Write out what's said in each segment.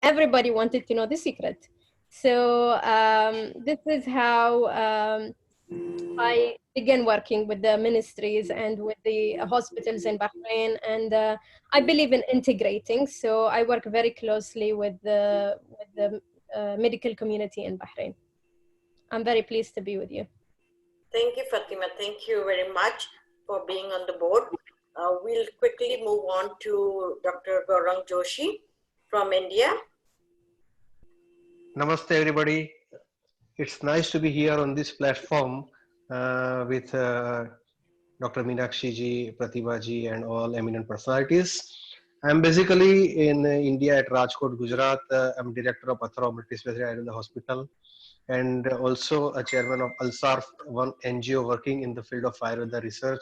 everybody wanted to know the secret. So this is how I began working with the ministries and with the hospitals in Bahrain, and I believe in integrating. So I work very closely with the medical community in Bahrain. I'm very pleased to be with you. Thank you, Fatima. Thank you very much for being on the board. We'll quickly move on to Dr. Gaurang Joshi from India. Namaste, everybody. It's nice to be here on this platform with Dr. Meenakshi ji, Pratibha ji, and all eminent personalities. I'm basically in India at Rajkot, Gujarat. I'm director of Athara Multispecialty Ayurveda Hospital and also a chairman of ALSARF, one NGO working in the field of Ayurveda research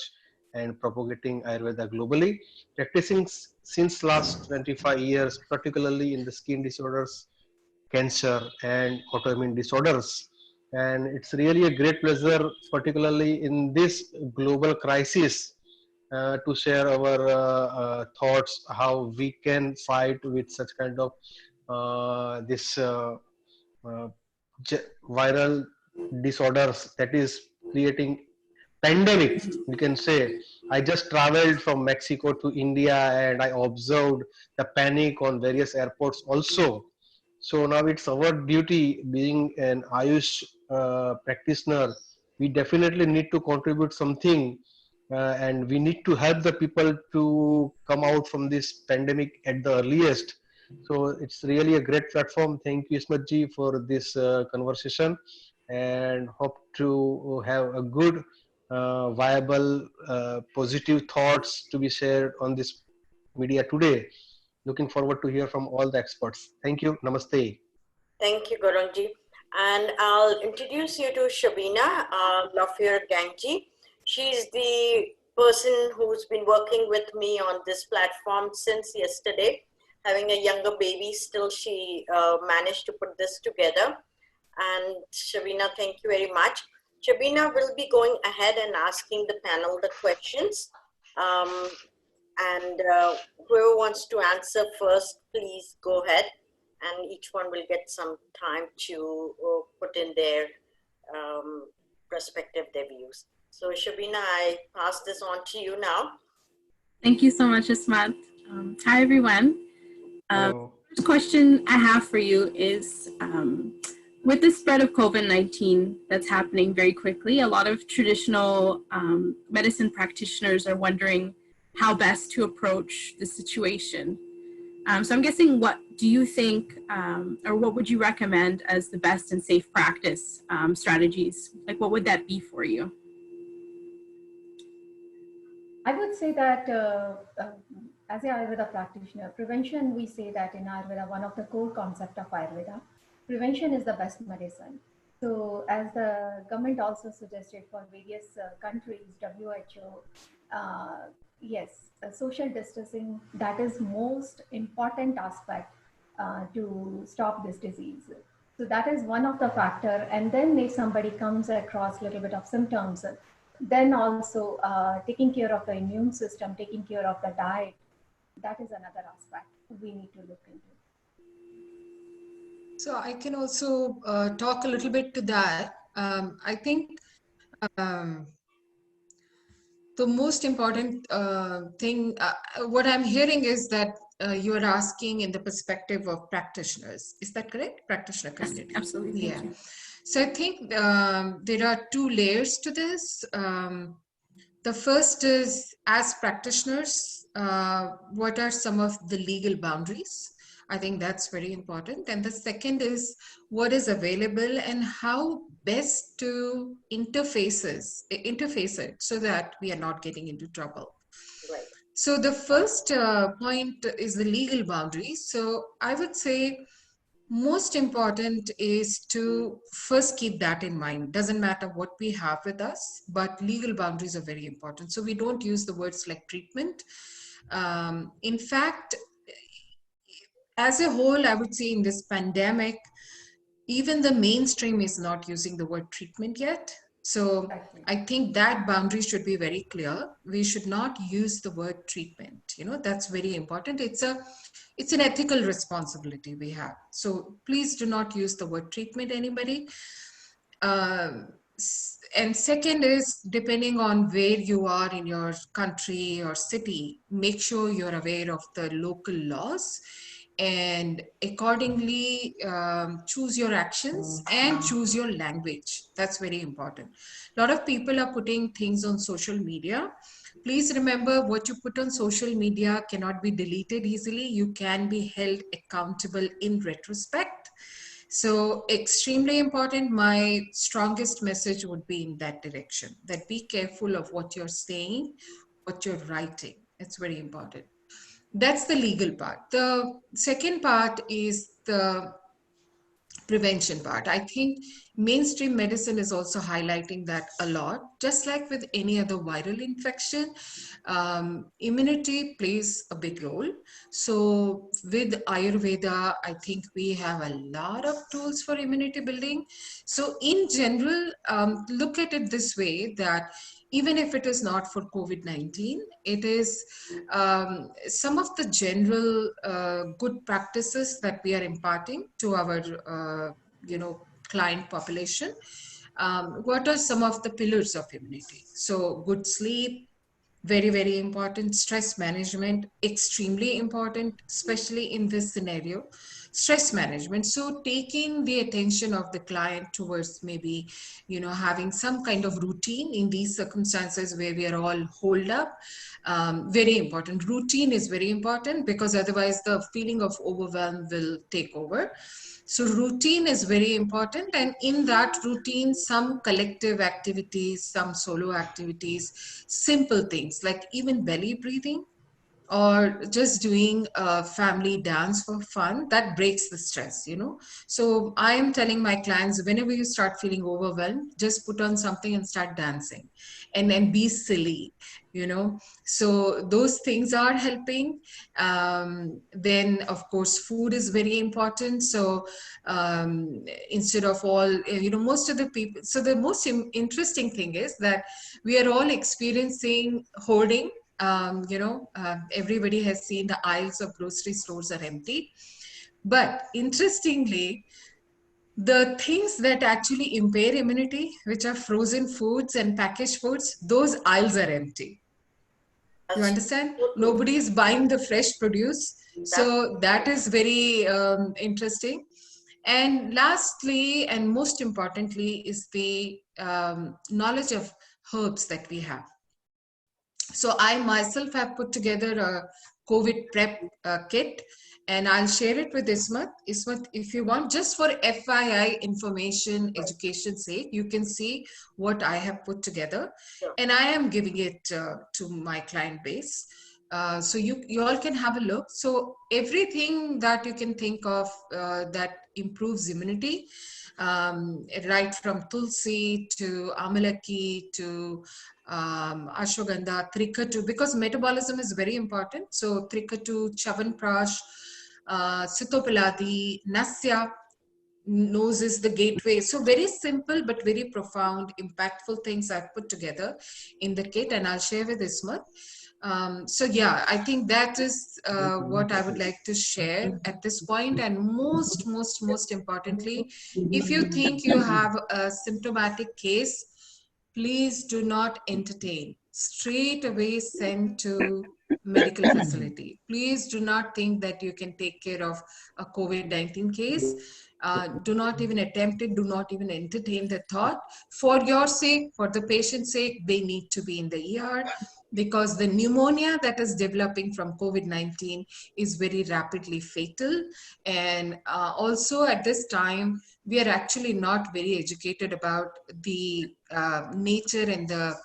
and propagating Ayurveda globally. Practicing since last 25 years, particularly in the skin disorders, cancer and autoimmune disorders. And it's really a great pleasure, particularly in this global crisis, to share our thoughts how we can fight with such kind of this uh, viral disorders that is creating pandemic, we can say. I just traveled from Mexico to India and I observed the panic on various airports also. So now it's our duty, being an Ayush practitioner, we definitely need to contribute something, and we need to help the people to come out from this pandemic at the earliest. So it's really a great platform. Thank you, Ismat ji, for this conversation, and hope to have a good, viable, positive thoughts to be shared on this media today. Looking forward to hear from all the experts. Thank you. Namaste. Thank you, Gaurangji. And I'll introduce you to Shabina Lafir Gangji. She's the person who's been working with me on this platform since yesterday. Having a younger baby, still she managed to put this together. And Shabina, thank you very much. Shabina will be going ahead and asking the panel the questions. And whoever wants to answer first, please go ahead. And each one will get some time to put in their perspective, their views. So Shabina, I pass this on to you now. Thank you so much, Ismat. Hi, everyone. First question I have for you is, with the spread of COVID-19 that's happening very quickly, a lot of traditional medicine practitioners are wondering how best to approach the situation. So I'm guessing, what do you think, or what would you recommend as the best and safe practice strategies? Like, what would that be for you? I would say that as an Ayurveda practitioner, prevention, we say that in Ayurveda, one of the core concepts of Ayurveda, prevention is the best medicine. So as the government also suggested for various countries, WHO, yes, social distancing, that is most important aspect to stop this disease. So that is one of the factor. And then if somebody comes across a little bit of symptoms, then also taking care of the immune system, taking care of the diet, that is another aspect we need to look into. So I can also talk a little bit to that. I think the most important thing, what I'm hearing is that you are asking in the perspective of practitioners. Is that correct? Practitioner community. Yes, absolutely. Yeah. So I think there are two layers to this. The first is, as practitioners, what are some of the legal boundaries? I think that's very important. And the second is, what is available and how best to interface it so that we are not getting into trouble. Right. So the first point is the legal boundaries. So I would say most important is to first keep that in mind. Doesn't matter what we have with us, but legal boundaries are very important. So we don't use the words like treatment. In fact, as a whole, I would say in this pandemic, even the mainstream is not using the word treatment yet. So I think that boundary should be very clear. We should not use the word treatment. You know, that's very important. It's an ethical responsibility we have. So please do not use the word treatment, anybody. And second is, depending on where you are in your country or city, make sure you're aware of the local laws and accordingly choose your actions and choose your language. That's very important. A lot of people are putting things on social media. Please remember, what you put on social media cannot be deleted easily. You can be held accountable in retrospect. So extremely important. My strongest message would be in that direction, that be careful of what you're saying, what you're writing. It's very important. That's the legal part. The second part is the prevention part. I think mainstream medicine is also highlighting that a lot. Just like with any other viral infection, immunity plays a big role. So with Ayurveda, I think we have a lot of tools for immunity building. So in general, look at it this way, that even if it is not for COVID-19, it is some of the general good practices that we are imparting to our, client population. What are some of the pillars of immunity? So good sleep, very, very important. Stress management, extremely important, especially in this scenario. Stress management. So taking the attention of the client towards maybe, having some kind of routine in these circumstances where we are all holed up. Very important. Routine is very important, because otherwise the feeling of overwhelm will take over. So routine is very important, and in that routine, some collective activities, some solo activities, simple things like even belly breathing, or just doing a family dance for fun, that breaks the stress. So I am telling my clients, whenever you start feeling overwhelmed, just put on something and start dancing, and then be silly. So those things are helping. Then of course food is very important. So instead of all, most of the people, so the most interesting thing is that we are all experiencing hoarding. Everybody has seen the aisles of grocery stores are empty. But interestingly, the things that actually impair immunity, which are frozen foods and packaged foods, those aisles are empty. You That's understand? so true. Nobody is buying the fresh produce. That's So that is very interesting. And lastly, and most importantly, is the knowledge of herbs that we have. So I myself have put together a COVID prep kit, and I'll share it with Ismat. Ismat, if you want, just for FYI information, education sake, you can see what I have put together, and I am giving it to my client base. So you all can have a look. So everything that you can think of that improves immunity, right from tulsi to amalaki to ashwagandha, trikatu, because metabolism is very important. So trikatu, chavanprash, sitopaladi, nasya, nose is the gateway. So very simple but very profound, impactful things I've put together in the kit, and I'll share with Ismat. So yeah, I think that is what I would like to share at this point. And most importantly, if you think you have a symptomatic case, please do not entertain. Straight away send to medical facility. Please do not think that you can take care of a COVID-19 case. Do not even attempt it. Do not even entertain the thought. For your sake, for the patient's sake, they need to be in the ER, because the pneumonia that is developing from COVID-19 is very rapidly fatal. And also at this time, we are actually not very educated about the nature and the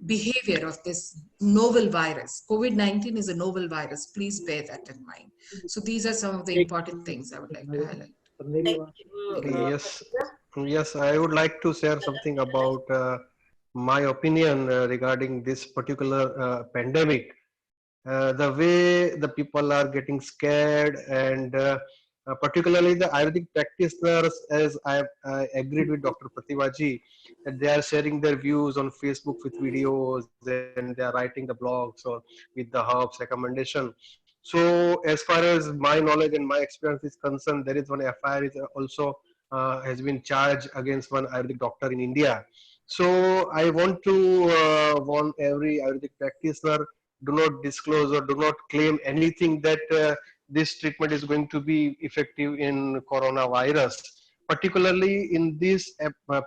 behavior of this novel virus. COVID-19 is a novel virus. Please bear that in mind. So these are some of the important things I would like to highlight. thank you. Yes, yes, I would like to share something about my opinion regarding this particular pandemic. The way the people are getting scared, and particularly the Ayurvedic practitioners, as I agreed with Dr. Pratibha ji, that they are sharing their views on Facebook with videos, and they are writing the blogs or with the herbs recommendation. So as far as my knowledge and my experience is concerned, there is one FIR is also has been charged against one Ayurvedic doctor in India. So I want to warn every Ayurvedic practitioner: do not disclose or do not claim anything that this treatment is going to be effective in coronavirus. Particularly in this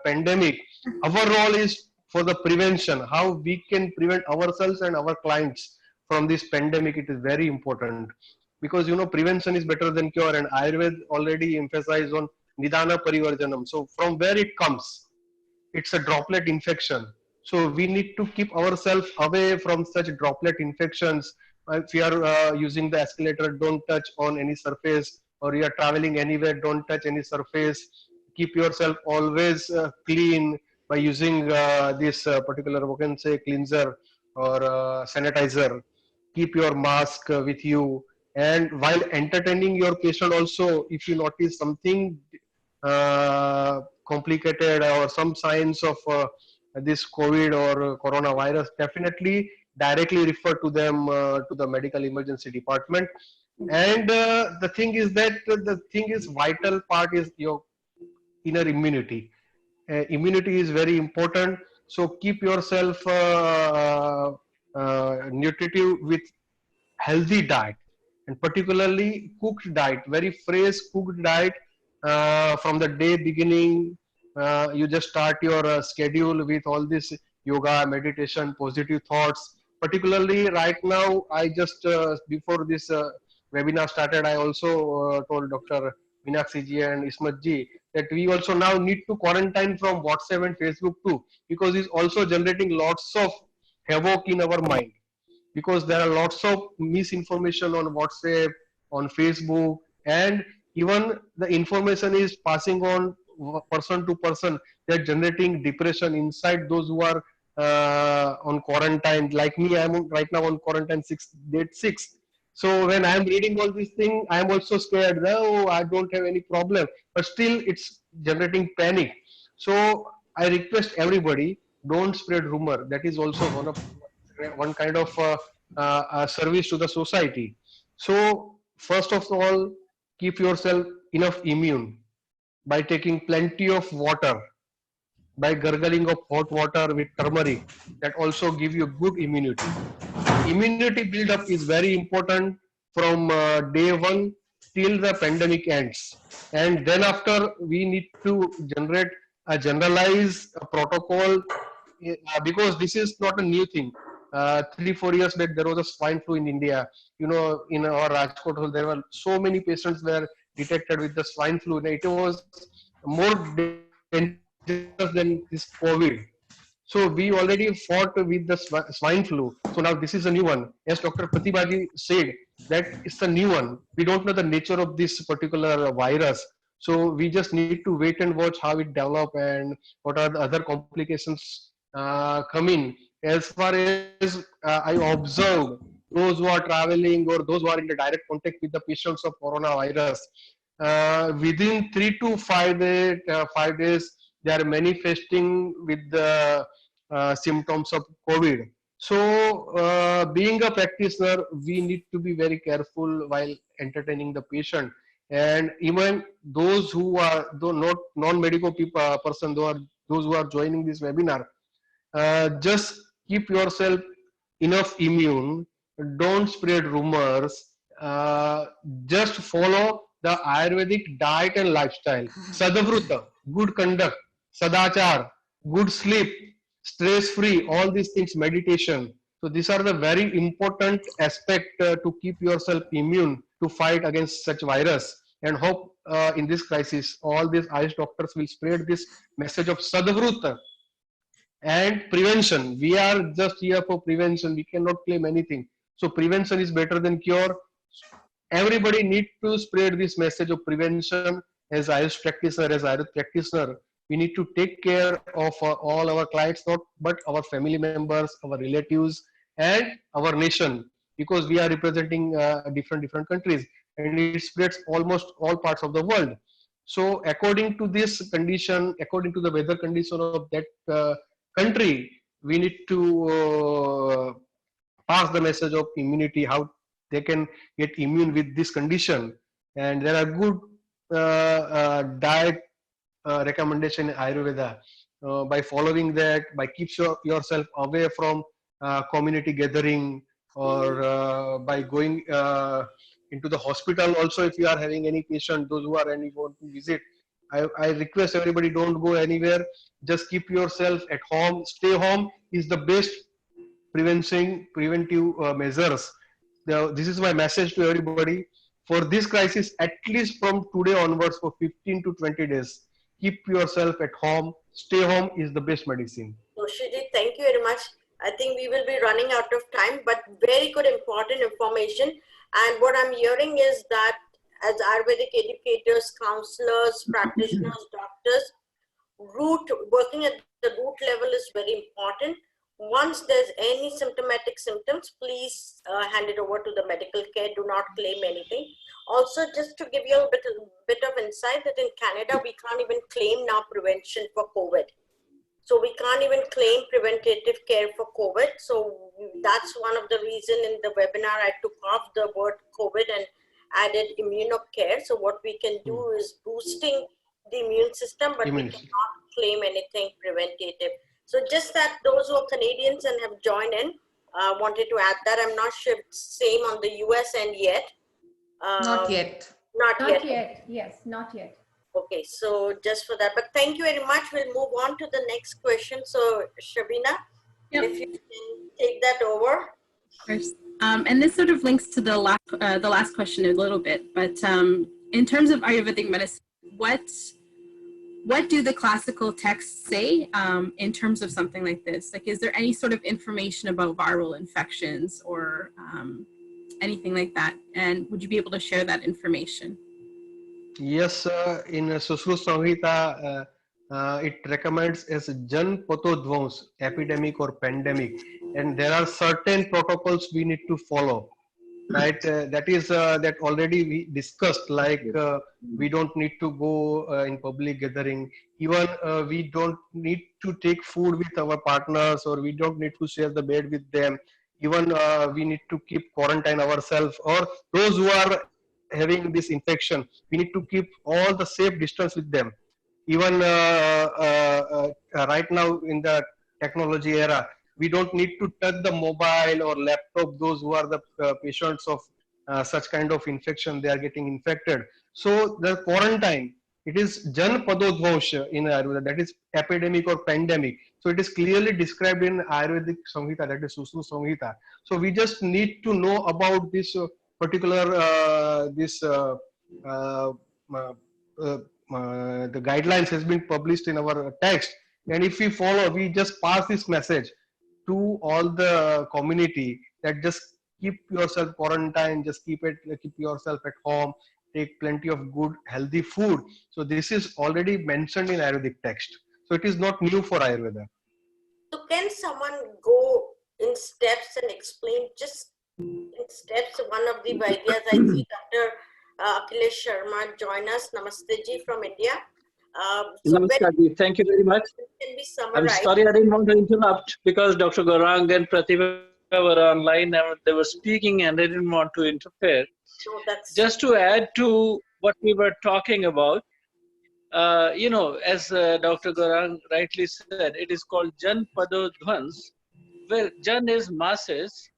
pandemic, our role is for the prevention. How we can prevent ourselves and our clients from this pandemic, it is very important, because prevention is better than cure, and Ayurveda already emphasized on nidana parivarjanam. So from where it comes, it's a droplet infection. So we need to keep ourselves away from such droplet infections. If you are using the escalator, don't touch on any surface, or you are traveling anywhere, don't touch any surface. Keep yourself always clean by using this particular, we can say, cleanser or sanitizer. Keep your mask with you, and while entertaining your patient also, if you notice something complicated or some signs of this COVID or coronavirus, definitely directly refer to them to the medical emergency department. And the thing is that the thing is vital part is your inner immunity. Immunity is very important. So keep yourself nutritive with healthy diet, and particularly cooked diet, very fresh cooked diet. From the day beginning, you just start your schedule with all this yoga, meditation, positive thoughts. Particularly right now, I just before this webinar started, I also told Dr. Meenakshi ji and Ismat ji that we also now need to quarantine from WhatsApp and Facebook too, because it's also generating lots of havoc in our mind, because there are lots of misinformation on WhatsApp, on Facebook, and even the information is passing on person to person. They're generating depression inside those who are on quarantine. Like me, I'm right now on quarantine date 6. So when I'm reading all these things, I'm also scared. No, I don't have any problem, but still it's generating panic. So I request everybody, don't spread rumor. That is also one kind of service to the society. So first of all, keep yourself enough immune by taking plenty of water, by gurgling of hot water with turmeric. That also give you good immunity. Immunity build-up is very important from day one till the pandemic ends. And then after, we need to generate a generalized protocol, because this is not a new thing. 3-4 years back, there was a swine flu in India. In our Rajkot, there were so many patients were detected with the swine flu. It was more dangerous than this COVID. So we already fought with the swine flu. So now this is a new one. As Dr. Pratibhaji said, that it's a new one. We don't know the nature of this particular virus. So we just need to wait and watch how it develop and what are the other complications coming. As far as I observe, those who are traveling or those who are in the direct contact with the patients of coronavirus, within 3 to 5 days, they are manifesting with the symptoms of COVID. So, being a practitioner, we need to be very careful while entertaining the patient. And even those who are though not non-medical people, person, those who are joining this webinar, just keep yourself enough immune. Don't spread rumors. Just follow the Ayurvedic diet and lifestyle. Sadavruta, good conduct, sadachar, good sleep, stress free, all these things, meditation. So these are the very important aspect to keep yourself immune to fight against such virus. And hope in this crisis, all these Ayush doctors will spread this message of Sadavruta and prevention. We are just here for prevention. We cannot claim anything. So prevention is better than cure. Everybody need to spread this message of prevention. As Ayush practitioner, as Ayurveda practitioner, we need to take care of all our clients, not but our family members, our relatives, and our nation, because we are representing different countries, and it spreads almost all parts of the world. So according to this condition, according to the weather condition of that country, we need to pass the message of immunity, how they can get immune with this condition. And there are good diet recommendation in Ayurveda. By following that, by keeps yourself away from community gathering, or by going into the hospital also, if you are having any patient, those who are any want to visit, I request everybody, don't go anywhere, just keep yourself at home. Stay home is the best preventive measures. Now, this is my message to everybody. For this crisis, at least from today onwards, for 15 to 20 days, keep yourself at home. Stay home is the best medicine. So, Shiji, thank you very much. I think we will be running out of time, but very good, important information. And what I'm hearing is that as Ayurvedic educators, counselors, practitioners, doctors, working at the root level is very important. Once there's any symptomatic symptoms, please hand it over to the medical care. Do not claim anything. Also, just to give you a bit of insight, that in Canada, we can't even claim now prevention for COVID. So we can't even claim preventative care for COVID. So that's one of the reason in the webinar I took off the word COVID and added immunocare. So what we can do is boosting the immune system, but we cannot claim anything preventative. So just that those who are Canadians and have joined in, wanted to add that. I'm not sure if it's same on the US end yet. Not yet. Not yet. Yes, not yet. Okay, so just for that, but thank you very much. We'll move on to the next question. So Shabina, if you can take that over. First, and this sort of links to the last question a little bit, but in terms of Ayurvedic medicine, what do the classical texts say in terms of something like this? Like, is there any sort of information about viral infections or anything like that? And would you be able to share that information? Yes, in Susru Samhita, it recommends as Jan Patodvans, epidemic or pandemic, and there are certain protocols we need to follow. Right, that is that already we discussed. Like we don't need to go in public gathering. Even we don't need to take food with our partners, or we don't need to share the bed with them. Even we need to keep quarantine ourselves, or those who are having this infection, we need to keep all the safe distance with them. Even right now in the technology era, we don't need to touch the mobile or laptop. Those who are the patients of such kind of infection, they are getting infected. So the quarantine, it is Jan Padodvansh in Ayurveda, that is epidemic or pandemic. So it is clearly described in Ayurvedic Samhita, that is Susru Samhita. So we just need to know about this particular the guidelines has been published in our text, and if we follow, we just pass this message to all the community that just keep yourself quarantine, just keep yourself at home, take plenty of good healthy food. So this is already mentioned in Ayurvedic text, so it is not new for Ayurveda. So can someone go in steps and explain just in steps one of the Vaidyas? I see Dr. Akhilesh Sharma join us. Namaste ji from India. Namaskar ji. Thank you very much. Can be I'm sorry I didn't want to interrupt because Dr. Gaurang and Pratibha were online and they were speaking and I didn't want to interfere. So just to add to what we were talking about, you know, as Dr. Gaurang rightly said, it is called Jan Padodvans, where Jan is masses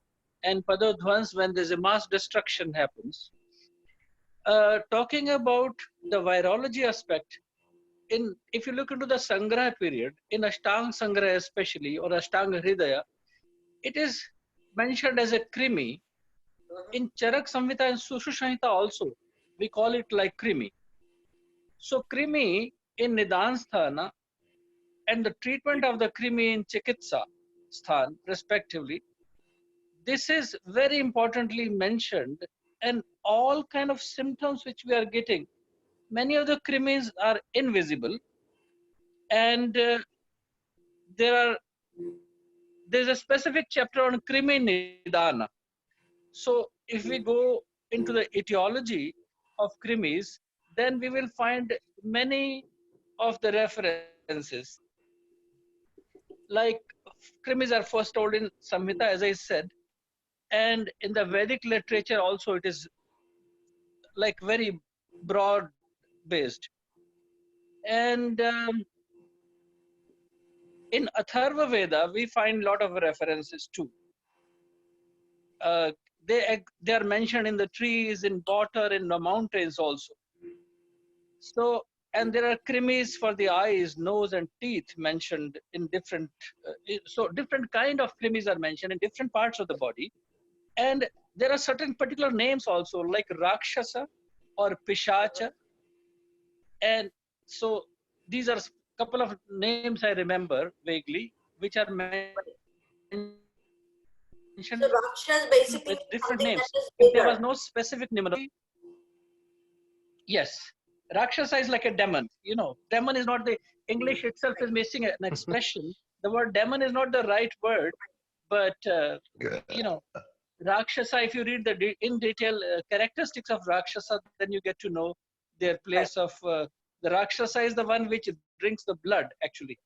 and Padodvans when there's a mass destruction happens. Talking about the virology aspect, if you look into the Sangraha period, in Ashtanga Sangraha especially, or Ashtanga Hridaya, it is mentioned as a krimi. In Charak Samhita and Sushu Samhita also, we call it like krimi. So krimi in Nidan Sthana and the treatment of the krimi in Chikitsa Sthan respectively, this is very importantly mentioned, and all kind of symptoms which we are getting, many of the krimis are invisible, and there's a specific chapter on krimi nidana. So if we go into the etiology of krimis, then we will find many of the references. Like krimis are first told in Samhita, as I said, And in the Vedic literature also, it is like very broad based. And in Atharva Veda, we find a lot of references too. They are mentioned in the trees, in water, in the mountains also. So, and there are krimis for the eyes, nose, and teeth mentioned in different. So, different kind of krimis are mentioned in different parts of the body, and there are certain particular names also, like Rakshasa or Pishacha, and so these are a couple of names I remember vaguely, which are mentioned So Rakshas with basically different something names. that is There was bigger. no specific name. Yes, Rakshasa is like a demon. You know, demon is not the English itself is missing an expression. The word demon is not the right word, but you know, Rakshasa. If you read the in detail characteristics of Rakshasa, then you get to know their Right. place of. The Rakshasa is the one which drinks the blood, actually.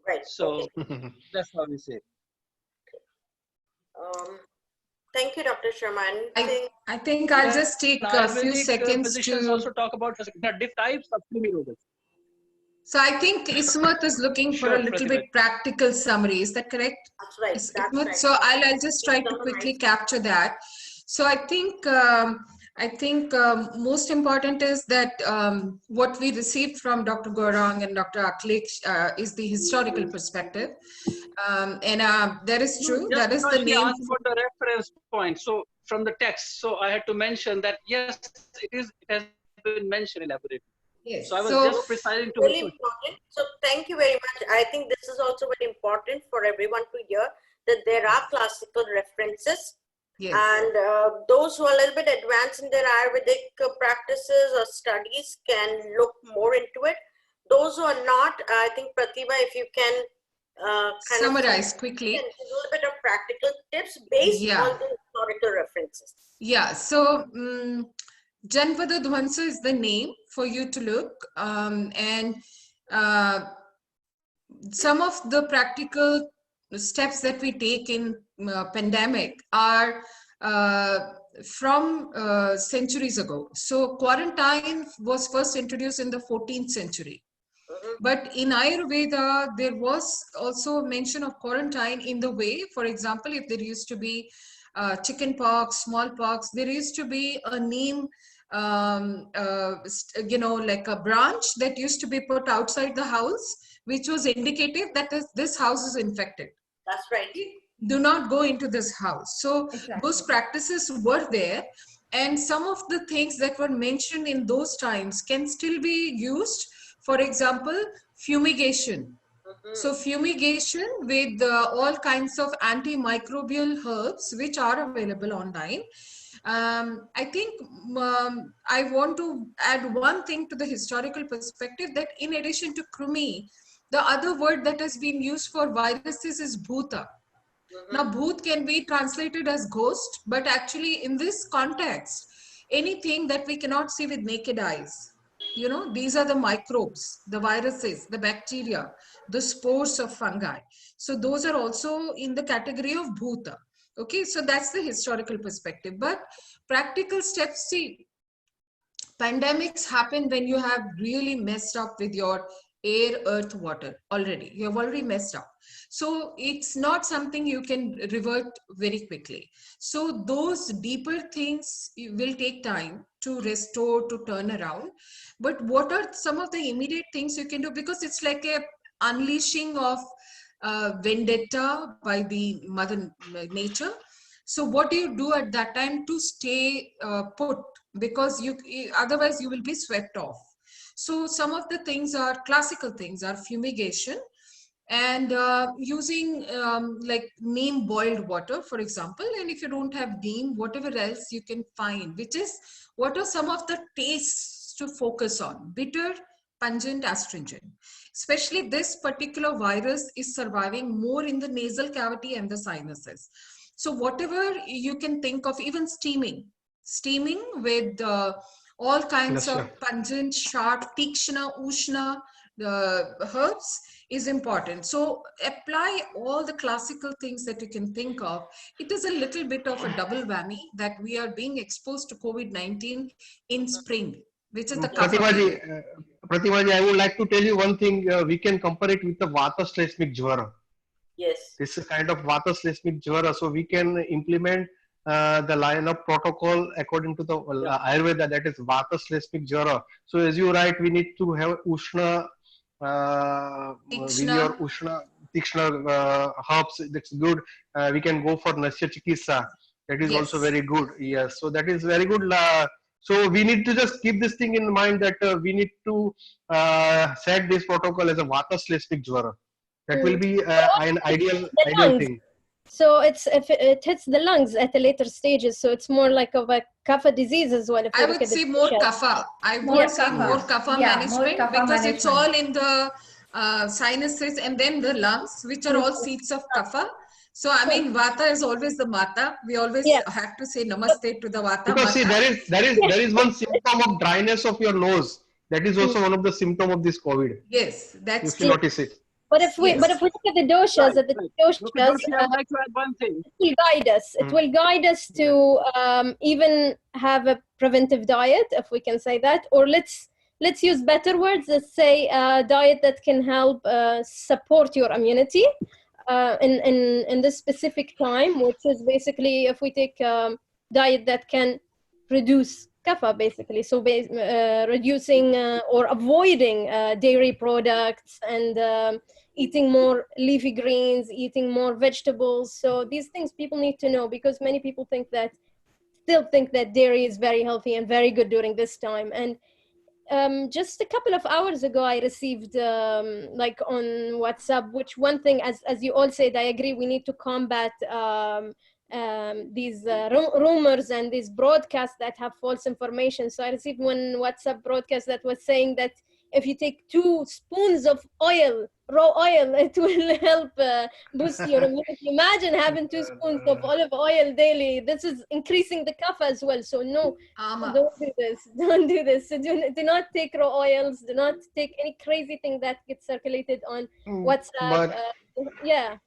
Right. So Okay. that's how we say. Thank you, Dr. Sharma. I think I'll Even just take a few Ayurvedic seconds physicians to. also talk about different types of krimi. So I think Ismat is looking for a Sure, little Pratibha. bit practical summary. Is that correct? That's right. That's Ismat? right. So I'll just try to Summarize. quickly capture that. So I think most important is that what we received from Dr. Gaurang and Dr. Aklik is the historical perspective. And that is true. Just That is because the she name. asked about the reference point, so from the text, so I had to mention that yes, it has been mentioned elaborately. Yes. So I was So just precising to Really her. important. So thank you very much. I think this is also very important for everyone to hear that there are classical references. yes. And those who are a little bit advanced in their Ayurvedic practices or studies can look more into it. Those who are not, I think Pratibha, if you can kind Summarize of quickly. a little bit of practical tips based on the historical references. Yeah. So Janpada Dhwansa is the name for you to look, and some of the practical steps that we take in pandemic are from centuries ago. So quarantine was first introduced in the 14th century. But in Ayurveda, there was also mention of quarantine in the way, for example, if there used to be chicken pox, smallpox, there used to be a name, like a branch that used to be put outside the house, which was indicative that this house is infected. That's right. Do not go into this house. So Exactly. those practices were there. And some of the things that were mentioned in those times can still be used. For example, fumigation. So fumigation with all kinds of antimicrobial herbs which are available online. I think I want to add one thing to the historical perspective, that in addition to krumi, the other word that has been used for viruses is bhuta. Now, bhoot can be translated as ghost, but actually in this context, anything that we cannot see with naked eyes, these are the microbes, the viruses, the bacteria, the spores of fungi. So those are also in the category of bhuta. Okay, so that's the historical perspective. But practical steps, see, pandemics happen when you have really messed up with your air, earth, water already. You have already messed up. So it's not something you can revert very quickly. So those deeper things will take time to restore, to turn around. But what are some of the immediate things you can do? Because it's like a unleashing of vendetta by the mother nature. So what do you do at that time to stay put? Because otherwise you will be swept off. So some of the things are classical things, are fumigation and using like neem boiled water, for example. And if you don't have neem, whatever else you can find, which is what are some of the tastes to focus on: bitter, pungent, astringent. Especially this particular virus is surviving more in the nasal cavity and the sinuses. So whatever you can think of, even steaming with all kinds of pungent, sharp, tikshna, ushna, herbs is important. So apply all the classical things that you can think of. It is a little bit of a double whammy that we are being exposed to COVID-19 in spring, which is the kapha period. Pratimaji, I would like to tell you one thing. We can compare it with the Vata Shlesmik Jwara. Yes. This is a kind of Vata Shlesmik Jwara. So we can implement the line of protocol according to the Ayurveda, that is Vata Shlesmik Jwara. So as you write, we need to have Ushna, Vili or Ushna, Tikshna herbs. That's good. We can go for Nasya Chikitsa. That is also very good. Yes. So that is very good. So we need to just keep this thing in mind that we need to set this protocol as a Vata Shlesmik Jwara. That will be an ideal thing. So if it hits the lungs at the later stages, so it's more like of a kapha disease as well. If I would say more kapha. I would say more kapha management, because it's all in the sinuses and then the lungs, which are all seats of kapha. So I mean, Vata is always the Mata. We always have to say Namaste to the Vata. Because see, there is one symptom of dryness of your nose. That is also one of the symptoms of this COVID. Yes, that's if you notice it. But if we look at the doshas, I'd like to add one thing. It will guide us. It will guide us to even have a preventive diet, if we can say that, or let's use better words. Let's say a diet that can help support your immunity in this specific time, which is basically if we take diet that can reduce kapha, basically, so reducing or avoiding dairy products and eating more leafy greens, eating more vegetables. So these things people need to know, because many people still think that dairy is very healthy and very good during this time. And just a couple of hours ago, I received like on WhatsApp, which one thing, as you all said, I agree, we need to combat these rumors and these broadcasts that have false information. So I received one WhatsApp broadcast that was saying that if you take 2 spoons of oil, raw oil, it will help boost your immunity. Imagine having 2 spoons of olive oil daily. This is increasing the kapha as well. So no, don't do this. Don't do this. So do not take raw oils. Do not take any crazy thing that gets circulated on WhatsApp. Yeah.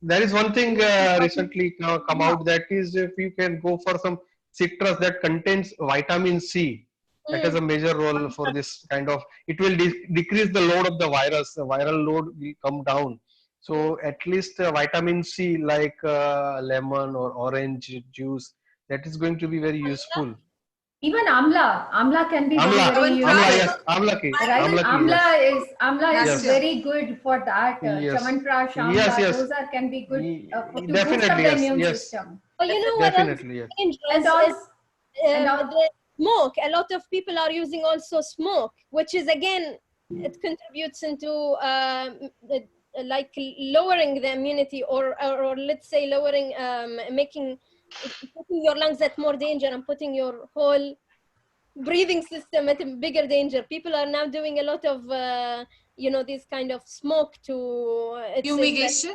There is one thing recently come out, that is if you can go for some citrus that contains vitamin C. That has a major role for this kind of, it will decrease the load of the virus. The viral load will come down. So at least vitamin C, like lemon or orange juice, that is going to be very useful. Even amla can be very useful. Amla is very good for that. Chawanprash, amla, those can be good to boost up the immune system. But you know what else? The smoke. A lot of people are using also smoke, which is again, it contributes into like lowering the immunity, or let's say lowering, putting your lungs at more danger and putting your whole breathing system at a bigger danger. People are now doing a lot of this kind of smoke to fumigation.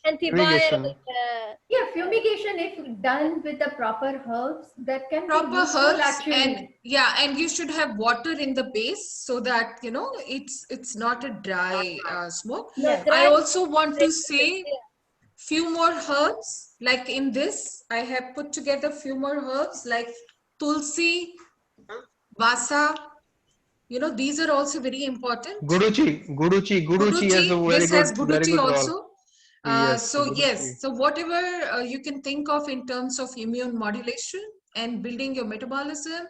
Antiviral. Fumigation, if done with the proper herbs, that can proper be useful, herbs, actually. and you should have water in the base so that it's not a dry smoke. I also want to say few more herbs, like in this I have put together few more herbs like tulsi, vasa. These are also very important. Guduchi has a very good also role. So whatever you can think of in terms of immune modulation and building your metabolism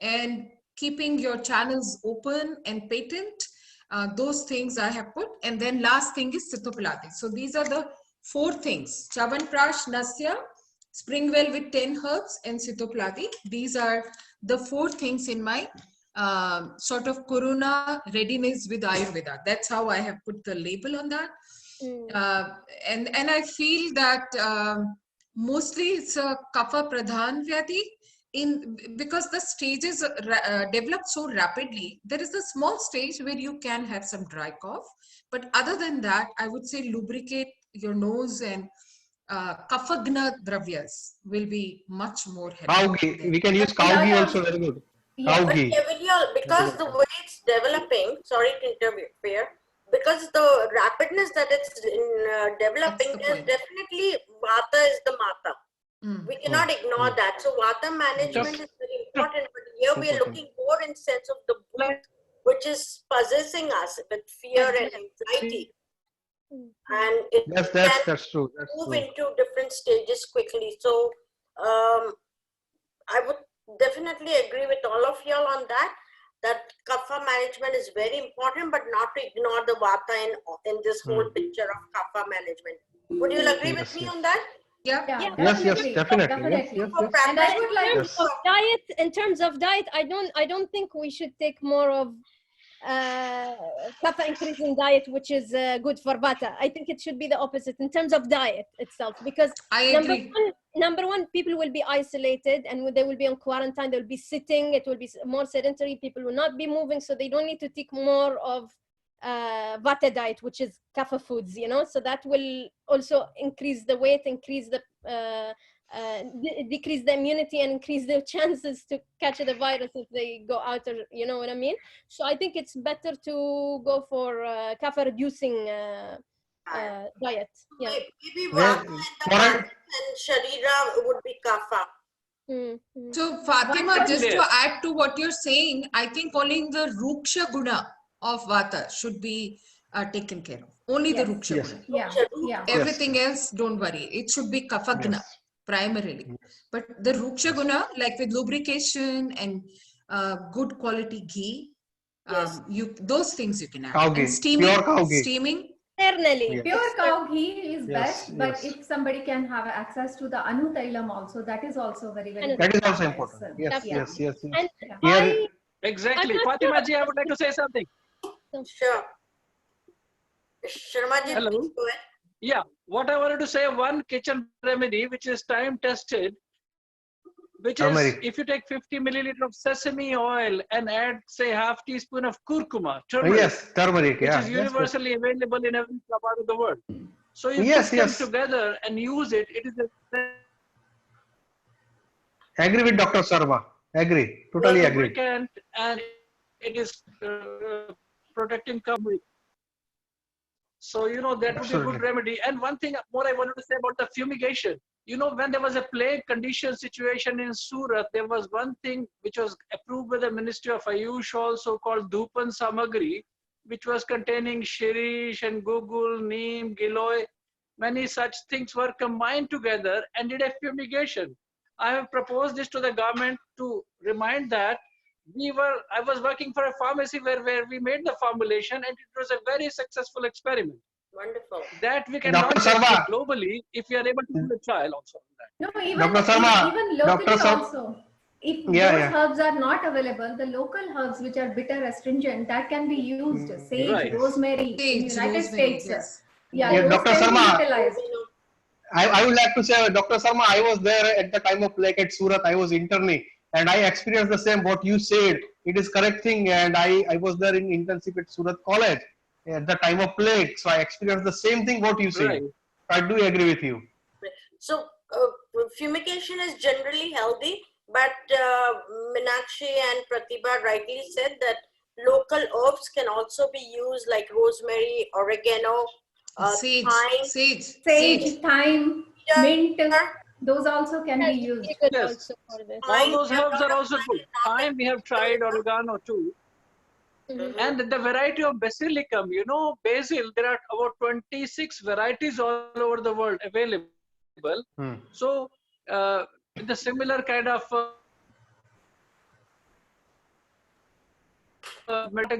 and keeping your channels open and patent, those things I have put. And then last thing is Sitopalati. So these are the 4 things: Chawanprash, Nasya, Springwell with 10 herbs, and Sitopalati. These are the 4 things in my sort of Corona readiness with Ayurveda. That's how I have put the label on that. And I feel that mostly it's a kapha pradhan vyadi, because the stages develop so rapidly. There is a small stage where you can have some dry cough, but other than that, I would say lubricate your nose, and kaphagna dravyas will be much more helpful. We can use cow ghee also, very good. Cow But ghee. because the way it's developing, sorry to interfere, because the rapidness that it's developing, the there's point. definitely Vata is the Mata. We cannot ignore that. So Vata management is very important, but here we are looking more in sense of the Bhut, which is possessing us with fear and anxiety. And it can That's true. That's move true. into different stages quickly. So I would definitely agree with all of y'all on that. That kapha management is very important, but not to ignore the vata in this whole picture of kapha management. Would you agree with me on that? Yeah. Yeah, Yes, definitely. definitely. Yes, Definitely. yes. And I would like In terms of diet, I don't think we should take more of kapha increasing diet, which is good for vata. I think it should be the opposite in terms of diet itself, because I agree. number one, people will be isolated and they will be on quarantine. They will be sitting. It will be more sedentary. People will not be moving, so they don't need to take more of vata diet, which is kapha foods. So that will also increase the weight, increase the decrease the immunity, and increase their chances to catch the virus if they go out, or you know what I mean. So I think it's better to go for kapha reducing diet. Yeah. Maybe vata and the pata and sharira would be kapha. So Fatima, just to add to what you're saying, I think only the Ruksha Guna of Vata should be taken care of. Only the Ruksha Guna. Yeah. Everything else, don't worry. It should be Kapha Guna primarily. But the Ruksha Guna, like with lubrication and good quality ghee, those things you can add. Cow ghee. And steaming. Pure cow ghee. Steaming. Internally. Pure cow ghee is Yes, best, but yes. if somebody can have access to the Untitled also, that is also very, very That is good also practice. important. Yes, Yeah. yes, yes, yes. And Here, Exactly. I'm not Fatima sure. ji, I would like to say something. Sure. Sharma ji, Hello. please go ahead. Yeah, what I wanted to say, one kitchen remedy which is time tested, which turmeric. is if you take 50 milliliter of sesame oil and add say half teaspoon of curcuma, turmeric, Yes, turmeric. which Yeah, is universally available in every part of the world. So you Yes, put them yes. together and use it. It is a Agree with Dr. Sarma. Agree. Totally agree. lubricant and it is protecting coverage. So, that would be a Absolutely. good remedy. And one thing more I wanted to say about the fumigation. When there was a plague condition situation in Surat, there was one thing which was approved by the Ministry of Ayush, also called Dhupan Samagri, which was containing shirish and gugul, neem, giloy. Many such things were combined together and did a fumigation. I have proposed this to the government to remind that I was working for a pharmacy where we made the formulation, and it was a very successful experiment. Wonderful. That we can Dr. launch Sarma. globally if we are able to do a trial also on that. No, even Dr. Sarma. even locally Dr. Sarma. also. If Yeah, those yeah. herbs are not available, the local herbs which are bitter astringent, that can be used. Sage, Right. rosemary in Sage, United rosemary, States. yes. Yeah, Yeah, those Dr. can be Sarma. utilized. I would like to say, Dr. Sarma, I was there at the time of plague at Surat. I was interning, and I experienced the same. What you said, it is correct thing. And I was there in internship at Surat College at the time of plague. So I experienced the same thing. What you said, Right. I do agree with you. So fumigation is generally healthy, but Meenakshi and Pratibha rightly said that local herbs can also be used, like rosemary, oregano, Sage. thyme. Sage, thyme, mint, those also can be Yes, used. very good Yes. also for this. All those herbs are also good. Thyme we have tried, oregano too. And the variety of basilicum, basil, there are about 26 varieties all over the world available. So, the similar kind of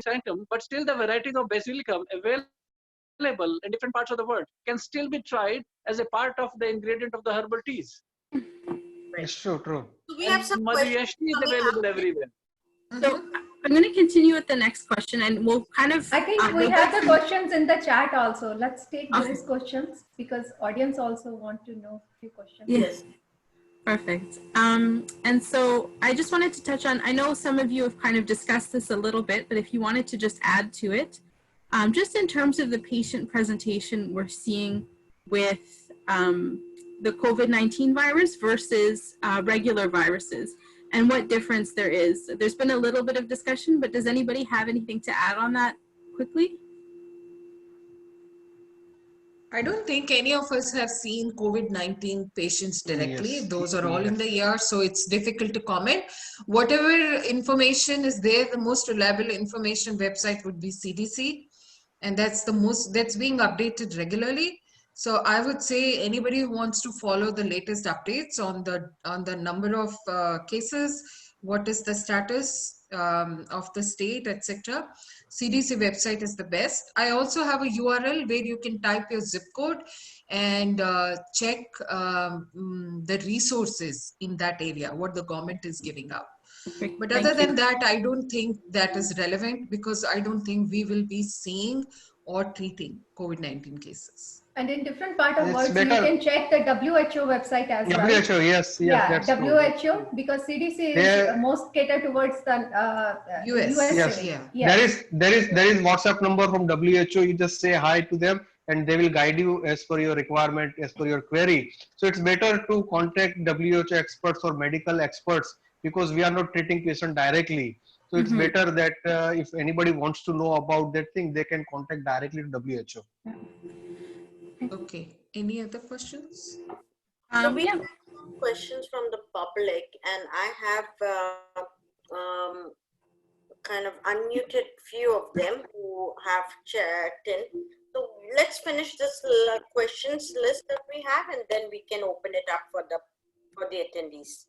sanctum, but still the varieties of basilicum available in different parts of the world can still be tried as a part of the ingredient of the herbal teas. It's true, true. So we have some Madhu questions Yashni is coming available up. everywhere. So I'm going to continue with the next question, and we'll kind of. I think we have the questions in the chat also. Let's take Okay. those questions because audience also want to know a few questions. Yes. Perfect. And so I just wanted to touch on, I know some of you have kind of discussed this a little bit, but if you wanted to just add to it, just in terms of the patient presentation we're seeing with the COVID-19 virus versus regular viruses. and what difference there is. There's been a little bit of discussion, but does anybody have anything to add on that quickly? I don't think any of us have seen COVID-19 patients directly. Yes, Those are all in the yes. ER, so it's difficult to comment. Whatever information is there, the most reliable information website would be CDC, and that's being updated regularly. So I would say anybody who wants to follow the latest updates on the number of cases, what is the status of the state, etc. CDC website is the best. I also have a URL where you can type your zip code and check the resources in that area, what the government is giving out. Okay, But thank other you. than that, I don't think that is relevant because I don't think we will be seeing or treating COVID-19 cases. And in different part of It's world, you better. can check the WHO website as well. WHO, yes, Yeah, that's true. WHO, because CDC is most catered towards the US, US. yeah. There is WhatsApp number from WHO. You just say hi to them, and they will guide you as per your requirement, as per your query. So it's better to contact WHO experts or medical experts because we are not treating patient directly. So it's better that if anybody wants to know about that thing, they can contact directly to WHO. Okay. Any other questions? So we Yeah. have some questions from the public, and I have kind of unmuted few of them who have checked in. So let's finish this questions list that we have, and then we can open it up for the attendees.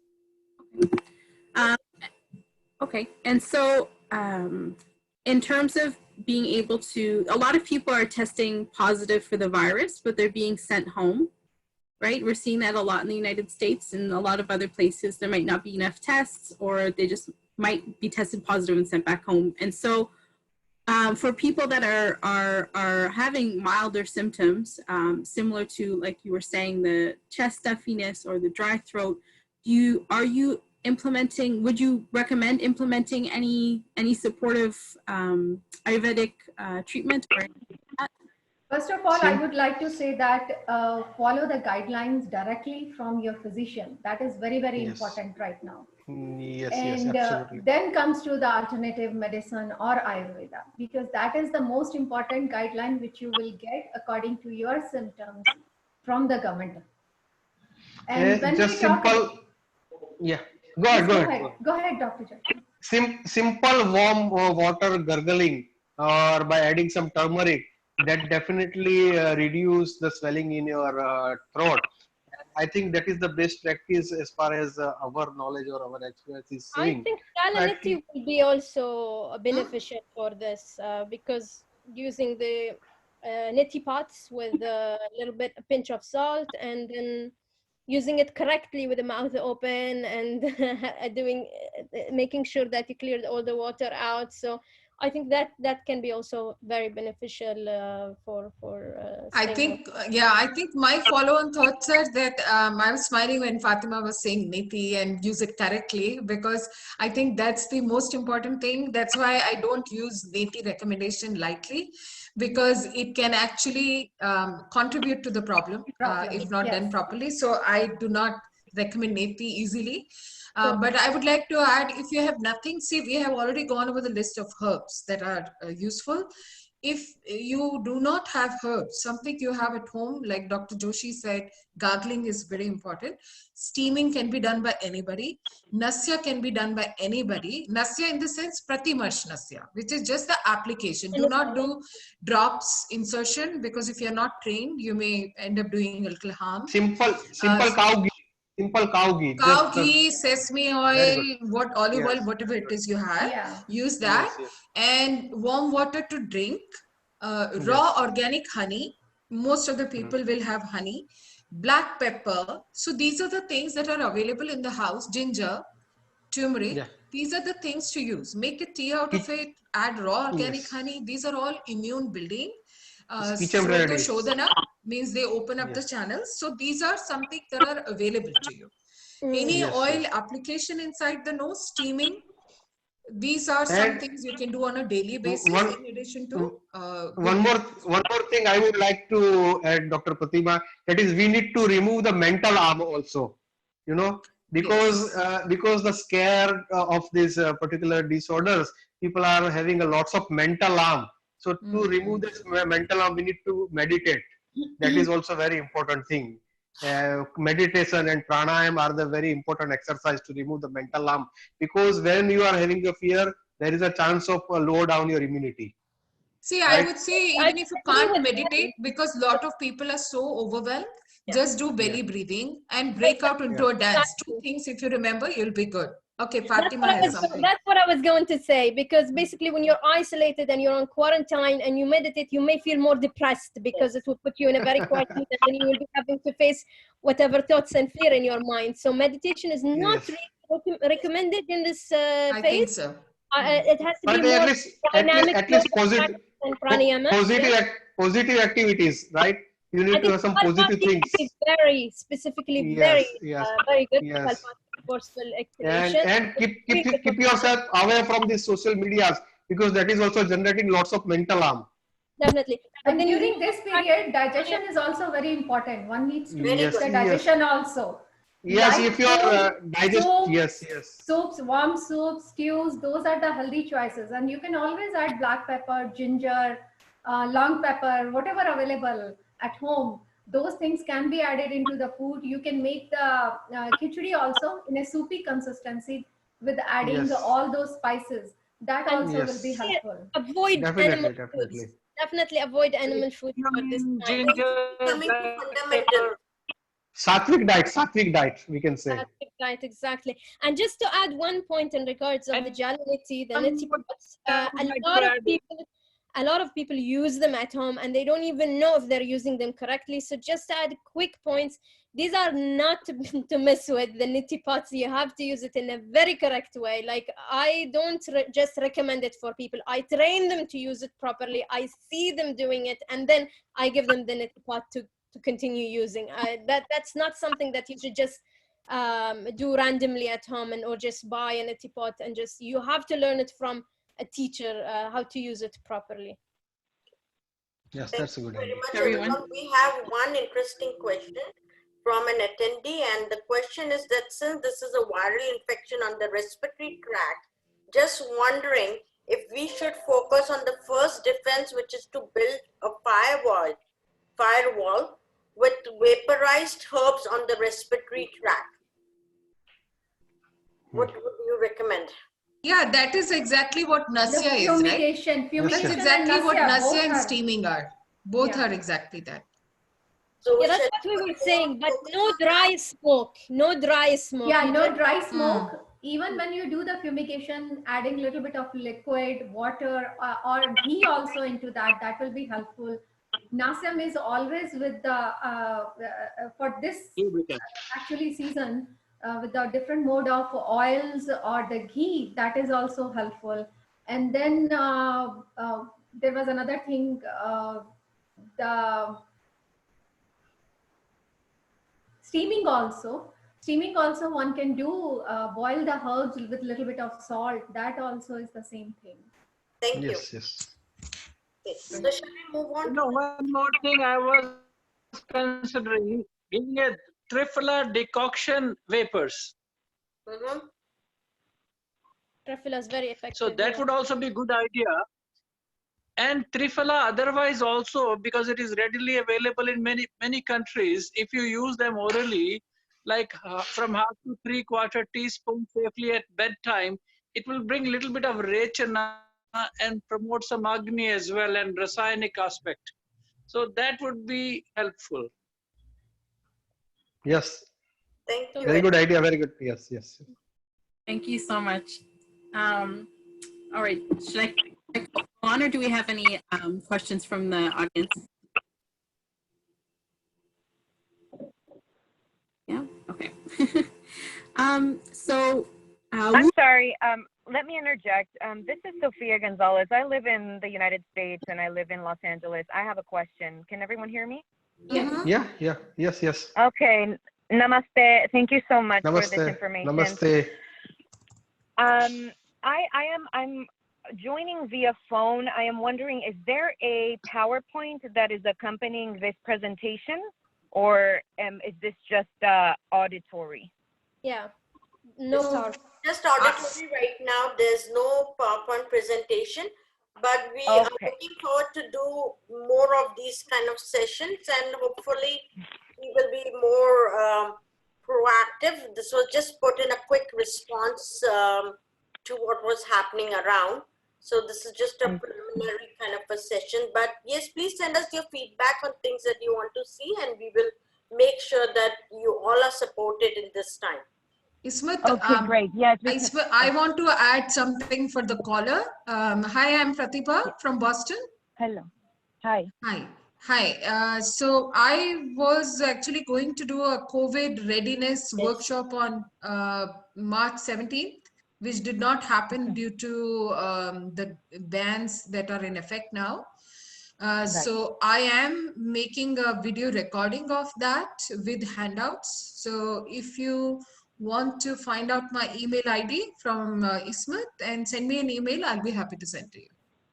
Okay, and so in terms of being able to, a lot of people are testing positive for the virus, but they're being sent home, right? We're seeing that a lot in the United States and a lot of other places. There might not be enough tests, or they just might be tested positive and sent back home. And so for people that are having milder symptoms, similar to, like you were saying, the chest stuffiness or the dry throat, are you implementing, would you recommend implementing any supportive Ayurvedic treatment? Or First of all, I would like to say that follow the guidelines directly from your physician. That is very, very important right now. Yes, And absolutely. then comes to the alternative medicine or Ayurveda, because that is the most important guideline which you will get according to your symptoms from the government. And when just we talk simple, yeah. Go ahead. Go ahead, Dr. Jain. Simple warm water gargling, or by adding some turmeric, that definitely reduce the swelling in your throat. I think that is the best practice as far as our knowledge or our experience is saying. I think salinity will be also beneficial for this because using the neti pots with a little bit, a pinch of salt, and then using it correctly with the mouth open and making sure that you cleared all the water out. So I think that can be also very beneficial for I think, I think my follow-on thoughts are that I was smiling when Fatima was saying neti and use it correctly, because I think that's the most important thing. That's why I don't use neti recommendation lightly, because it can actually contribute to the problem if not done properly. So I do not recommend neti easily. But I would like to add, if you have nothing, see, we have already gone over the list of herbs that are useful. If you do not have herbs, something you have at home, like Dr. Joshi said, gargling is very important. Steaming can be done by anybody. Nasya can be done by anybody. Nasya in the sense, Pratimarsh Nasya, which is just the application. Do not do drops insertion, because if you're not trained, you may end up doing a little harm. Simple cow ghee. Simple cow ghee. Cow ghee, sesame oil, olive oil, whatever it is you have, use that. And warm water to drink. Raw organic honey. Most of the people will have honey. Black pepper. So these are the things that are available in the house. Ginger, turmeric. These are the things to use. Make a tea out of it. Add raw organic honey. These are all immune building. Sroto Shodhana means they open up the channels. So these are something that are available to you. Any oil application inside the nose, steaming. These are some things you can do on a daily basis. In addition to one more thing I would like to add, Dr. Pratima, that is we need to remove the mental arm also. You know, because the scare of these particular disorders, people are having a lots of mental harm. So to remove this mental harm, we need to meditate. That is also very important thing. Meditation and pranayam are the very important exercise to remove the mental harm, because when you are having a fear, there is a chance of lower down your immunity. See, I would say even if you can't meditate, because a lot of people are so overwhelmed, just do belly breathing and break out into a dance. Two things, if you remember, you'll be good. Okay, Fatima has something. That's what I was going to say, because basically when you're isolated and you're on quarantine and you meditate, you may feel more depressed because it will put you in a very quiet mood, and then you will be having to face whatever thoughts and fear in your mind. So meditation is not really recommended in this phase. I think so. It has to be But more dynamic, at least positive, and pranayama. positive activities, right? You need to have some positive things. Very specifically, very good to help us forceful activation. And keep yourself away from these social medias, because that is also generating lots of mental harm. Definitely. And then during this period, digestion is also very important. One needs to make the digestion also. Yes, Light if you are soups, warm soups, stews, those are the healthy choices. And you can always add black pepper, ginger, long pepper, whatever available at home. Those things can be added into the food. You can make the khichdi also in a soupy consistency with adding all those spices. That also will be helpful. Avoid animal foods. Definitely avoid animal food for this time. Ginger, Coming to fundamental. Sattvic diet, we can say. Sattvic diet, exactly. And just to add one point in regards of the jalanity, the neti pots, a lot of people use them at home and they don't even know if they're using them correctly. So just to add quick points, these are not to mess with, the neti pots. You have to use it in a very correct way. Like, I don't just recommend it for people. I train them to use it properly. I see them doing it, and then I give them the neti pot to continue using. That's not something that you should just do randomly at home or just buy a neti pot and just, you have to learn it from a teacher how to use it properly. Yes, that's a good idea. Everyone. We have one interesting question from an attendee, and the question is that since this is a viral infection on the respiratory tract, just wondering if we should focus on the first defense, which is to build a firewall with vaporized herbs on the respiratory tract. What would you recommend? Yeah, that is exactly what Nasya is, right? Fumigation That's exactly what Nasya and steaming are. Both are exactly that. So that's what we were saying, but no dry smoke. No dry smoke. Yeah, no dry smoke. Even when you do the fumigation, adding a little bit of liquid, water, or ghee also into that, that will be helpful. Nasyam is always with the, for this actually season, with the different mode of oils or the ghee, that is also helpful. And then there was another thing, the steaming also. Steaming also one can do, boil the herbs with a little bit of salt. That also is the same thing. Thank you. Yes. Okay. So shall we move on? One more thing I was considering, giving a Triphala decoction vapors. Triphala is very effective. So that would also be a good idea. And Triphala otherwise also, because it is readily available in many countries, if you use them orally, like from 1/2 to 3/4 teaspoon safely at bedtime, it will bring a little bit of rechana and promote some agni as well, and rasayanic aspect. So that would be helpful. Yes. Thank you. Very good idea. Very good. Yes. Thank you so much. All right, should I go on, or do we have any questions from the audience? Yeah, okay. I'm sorry, let me interject. This is Sofia Gonzalez. I live in the United States and I live in Los Angeles. I have a question. Can everyone hear me? Yeah. Yes. Okay, namaste. Thank you so much for this information. Namaste. I'm joining via phone. I am wondering, is there a PowerPoint that is accompanying this presentation, or is this just auditory? Yeah, no PowerPoint. Just auditory right now. There's no PowerPoint presentation, but we are looking forward to do more of these kind of sessions, and hopefully we will be more proactive. This was just put in a quick response to what was happening around. So this is just a preliminary kind of a session, but yes, please send us your feedback on things that you want to see, and we will make sure that you all are supported in this time. Ismat, great. Yes, I want to add something for the caller. Hi, I'm Pratibha from Boston. Hello. Hi. Hi. Hi. So I was actually going to do a COVID readiness workshop on March 17th, which did not happen due to the bans that are in effect now. So I am making a video recording of that with handouts. So if you want to find out my email ID from Ismat and send me an email, I'll be happy to send to you.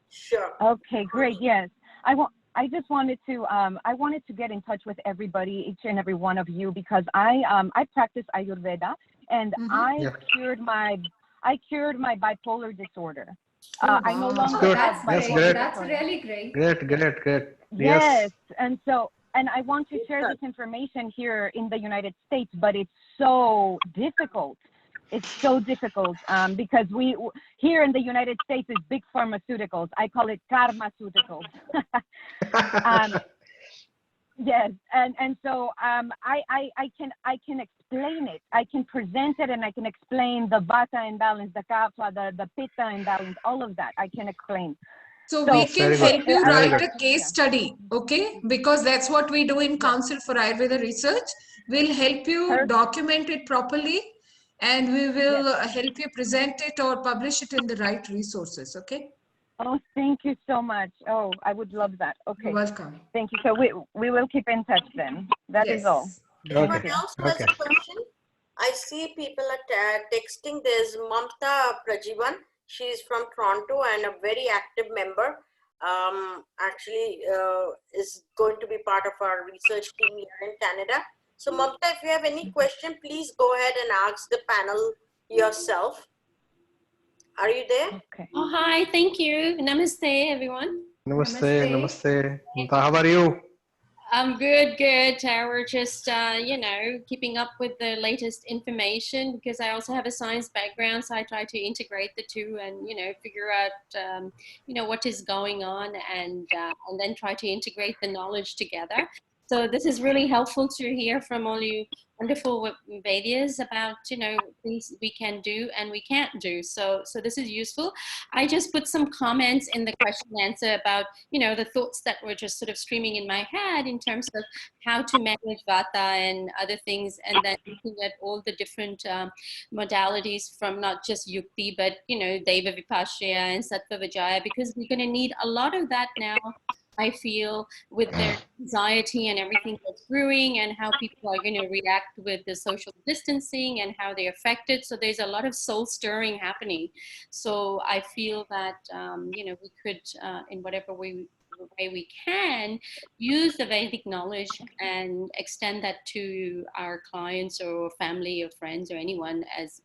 Sure. Okay, great. Yes. I just wanted to I wanted to get in touch with everybody, each and every one of you, because I practice Ayurveda, and I cured my bipolar disorder. I no longer have bipolar. That's really great. Great. Yes, and I want to share this information here in the United States, but it's so difficult. It's so difficult because we here in the United States is big pharmaceuticals. I call it karmaceuticals. Yes, and so I can explain it. I can present it, and I can explain the vata imbalance, the kapha, the pitta imbalance, all of that. I can explain. So we can help you write a case study, okay? Because that's what we do in Council for Ayurveda Research. We'll help you document it properly, and we will help you present it or publish it in the right resources, okay? Oh, thank you so much. Oh, I would love that. Okay. You're welcome. Thank you. So we will keep in touch then. That is all. Anyone else who has a question? I see people are texting. There's Mamta Prajivan. She's from Toronto and a very active member. Actually is going to be part of our research team here in Canada. So Mamta, if you have any question, please go ahead and ask the panel yourself. Are you there? Okay. Oh, hi. Thank you. Namaste, everyone. Namaste. How are you? I'm good. We're just, keeping up with the latest information because I also have a science background. So I try to integrate the two and, figure out, what is going on and then try to integrate the knowledge together. So this is really helpful to hear from all you wonderful Vedias about, things we can do and we can't do. So this is useful. I just put some comments in the question and answer about, the thoughts that were just sort of streaming in my head in terms of how to manage Vata and other things, and then looking at all the different modalities from not just Yukti, but, Deva Vipashya and Sattva Vijaya, because we're going to need a lot of that now. I feel with their anxiety and everything that's brewing and how people are going to react with the social distancing and how they're affected. So there's a lot of soul stirring happening. So I feel that, we could, in whatever way we can, use the Vedic knowledge and extend that to our clients or family or friends or anyone as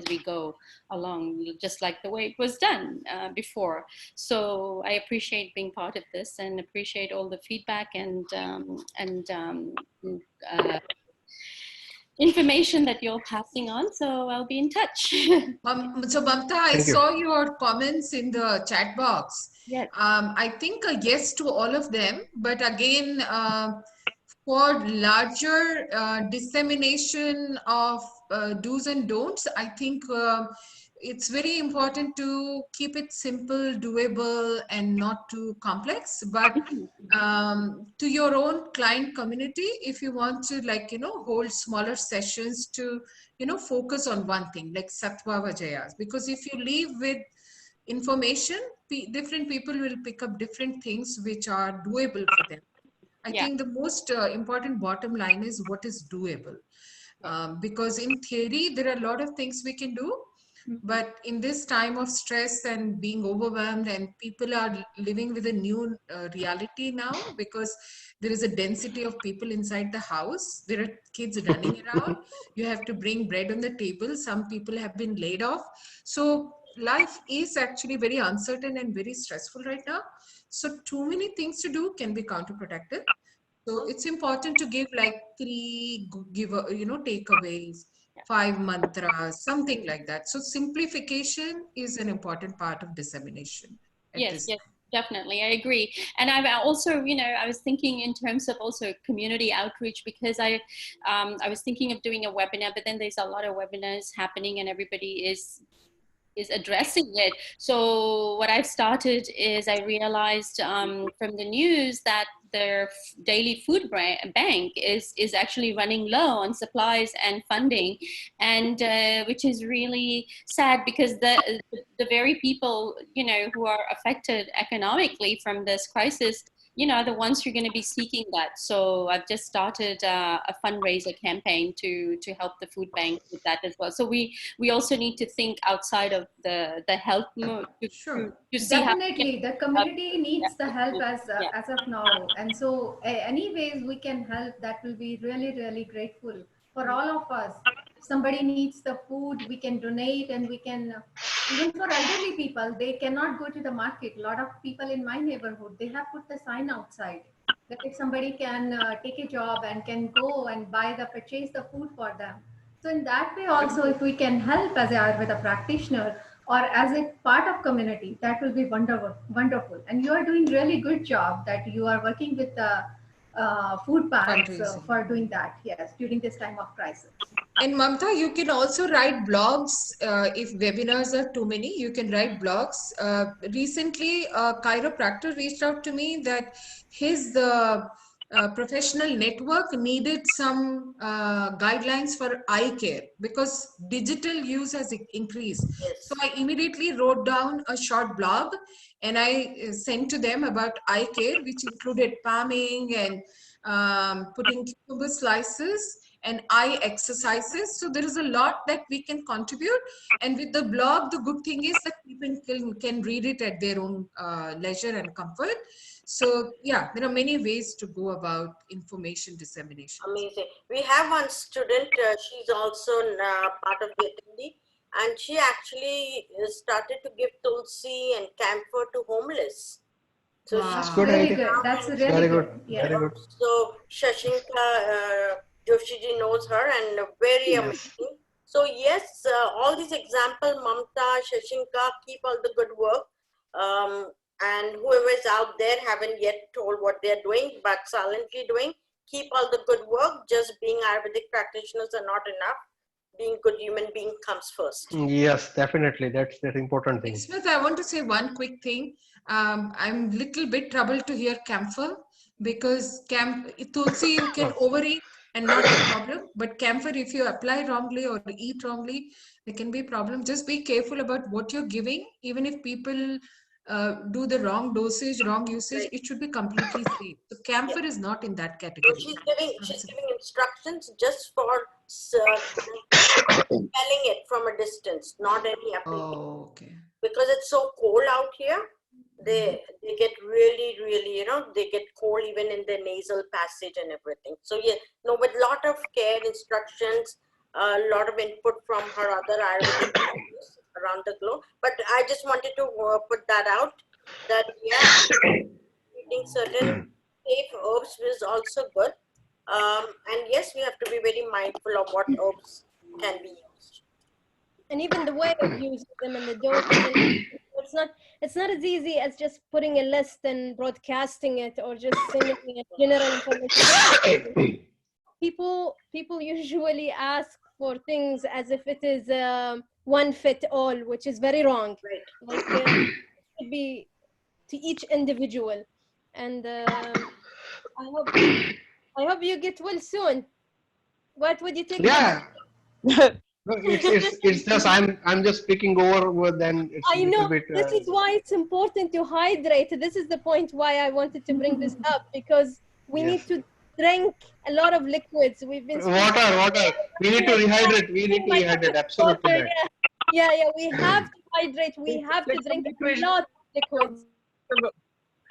we go along, just like the way it was done before. So I appreciate being part of this and appreciate all the feedback and information that you're passing on. So I'll be in touch. So Mamta, I saw your comments in the chat box. Yes. I think a yes to all of them, but again, for larger dissemination of do's and don'ts, I think it's very important to keep it simple, doable, and not too complex. But to your own client community, if you want to, hold smaller sessions to, focus on one thing, like Sattva Vajayas. Because if you leave with information, different people will pick up different things which are doable for them. I think the most important bottom line is what is doable. Because in theory, there are a lot of things we can do, But in this time of stress and being overwhelmed, and people are living with a new reality now, because there is a density of people inside the house. There are kids running around. You have to bring bread on the table. Some people have been laid off. So life is actually very uncertain and very stressful right now. So too many things to do can be counterproductive. So it's important to give like takeaways, 5 mantras, something like that. So simplification is an important part of dissemination at Yes, this yes, time. definitely. I agree. And I've also, I was thinking in terms of also community outreach, because I was thinking of doing a webinar, but then there's a lot of webinars happening and everybody is addressing it. So what I've started is I realized from the news that their daily food bank is actually running low on supplies and funding, and which is really sad, because the very people who are affected economically from this crisis are the ones who are going to be seeking that. So I've just started a fundraiser campaign to help the food bank with that as well. So we also need to think outside of the health mode Sure. to see how. Definitely, the community needs the help Yeah. as of now, and so any ways we can help, that will be really really grateful for all of us. If somebody needs the food, we can donate, and we can even for elderly people, they cannot go to the market. A lot of people in my neighborhood, they have put the sign outside that if somebody can take a job and can go and purchase the food for them. So in that way also, if we can help as a Ayurveda practitioner or as a part of community, that will be wonderful. And you are doing really good job that you are working with the food banks Fundraising. for doing that. Yes, during this time of crisis. And Mamta, you can also write blogs. If webinars are too many, you can write blogs. Recently, a chiropractor reached out to me that his professional network needed some guidelines for eye care, because digital use has increased. So I immediately wrote down a short blog and I sent to them about eye care, which included palming and putting cucumber slices and eye exercises. So there is a lot that we can contribute. And with the blog, the good thing is that people can read it at their own leisure and comfort. So yeah, there are many ways to go about information dissemination. Amazing. We have one student, she's also part of the attendee, and she actually started to give tulsi and camphor to homeless. So Wow. That's really good. That's really Very good. good. Yeah. Very good. So Shashinka Joshiji knows her, and very Yes. amazing. So yes, all these example, Mamta, Shashinka, keep all the good work. And whoever is out there haven't yet told what they're doing, but silently doing, keep all the good work. Just being Ayurvedic practitioners are not enough. Being good human being comes first. Yes, definitely. That's the important thing. Smith, I want to say one quick thing. I'm little bit troubled to hear camphor, because tulsi you can overeat and not a problem, but camphor, if you apply wrongly or eat wrongly, there can be a problem. Just be careful about what you're giving. Even if people do the wrong dosage, wrong usage, Right. it should be completely safe. So camphor is not in that category. So she's giving instructions just for smelling it from a distance, not any application. Oh, okay. Because it's so cold out here, they get really, really, they get cold even in the nasal passage and everything. So yeah, no, with lot of care, instructions, a lot of input from her other Ayurvedic practices around the globe. But I just wanted to put that out, that yeah, eating certain safe herbs is also good. And yes, we have to be very mindful of what herbs can be used. And even the way of using them and the dose. It's not as easy as just putting a list and broadcasting it, or just sending it general information. People usually ask for things as if it is one fit all, which is very wrong. Like it should be to each individual. And I hope you get well soon. What would you take? Yeah. No, it's just I'm just speaking over, then it's I a little know, bit. this is why it's important to hydrate. This is the point why I wanted to bring this up, because we Yes. need to drink a lot of liquids. We've been Water. We need to rehydrate. We need to rehydrate. Absolutely water, right. yeah. Yeah, yeah, we have to hydrate. We have to drink a lot of liquids.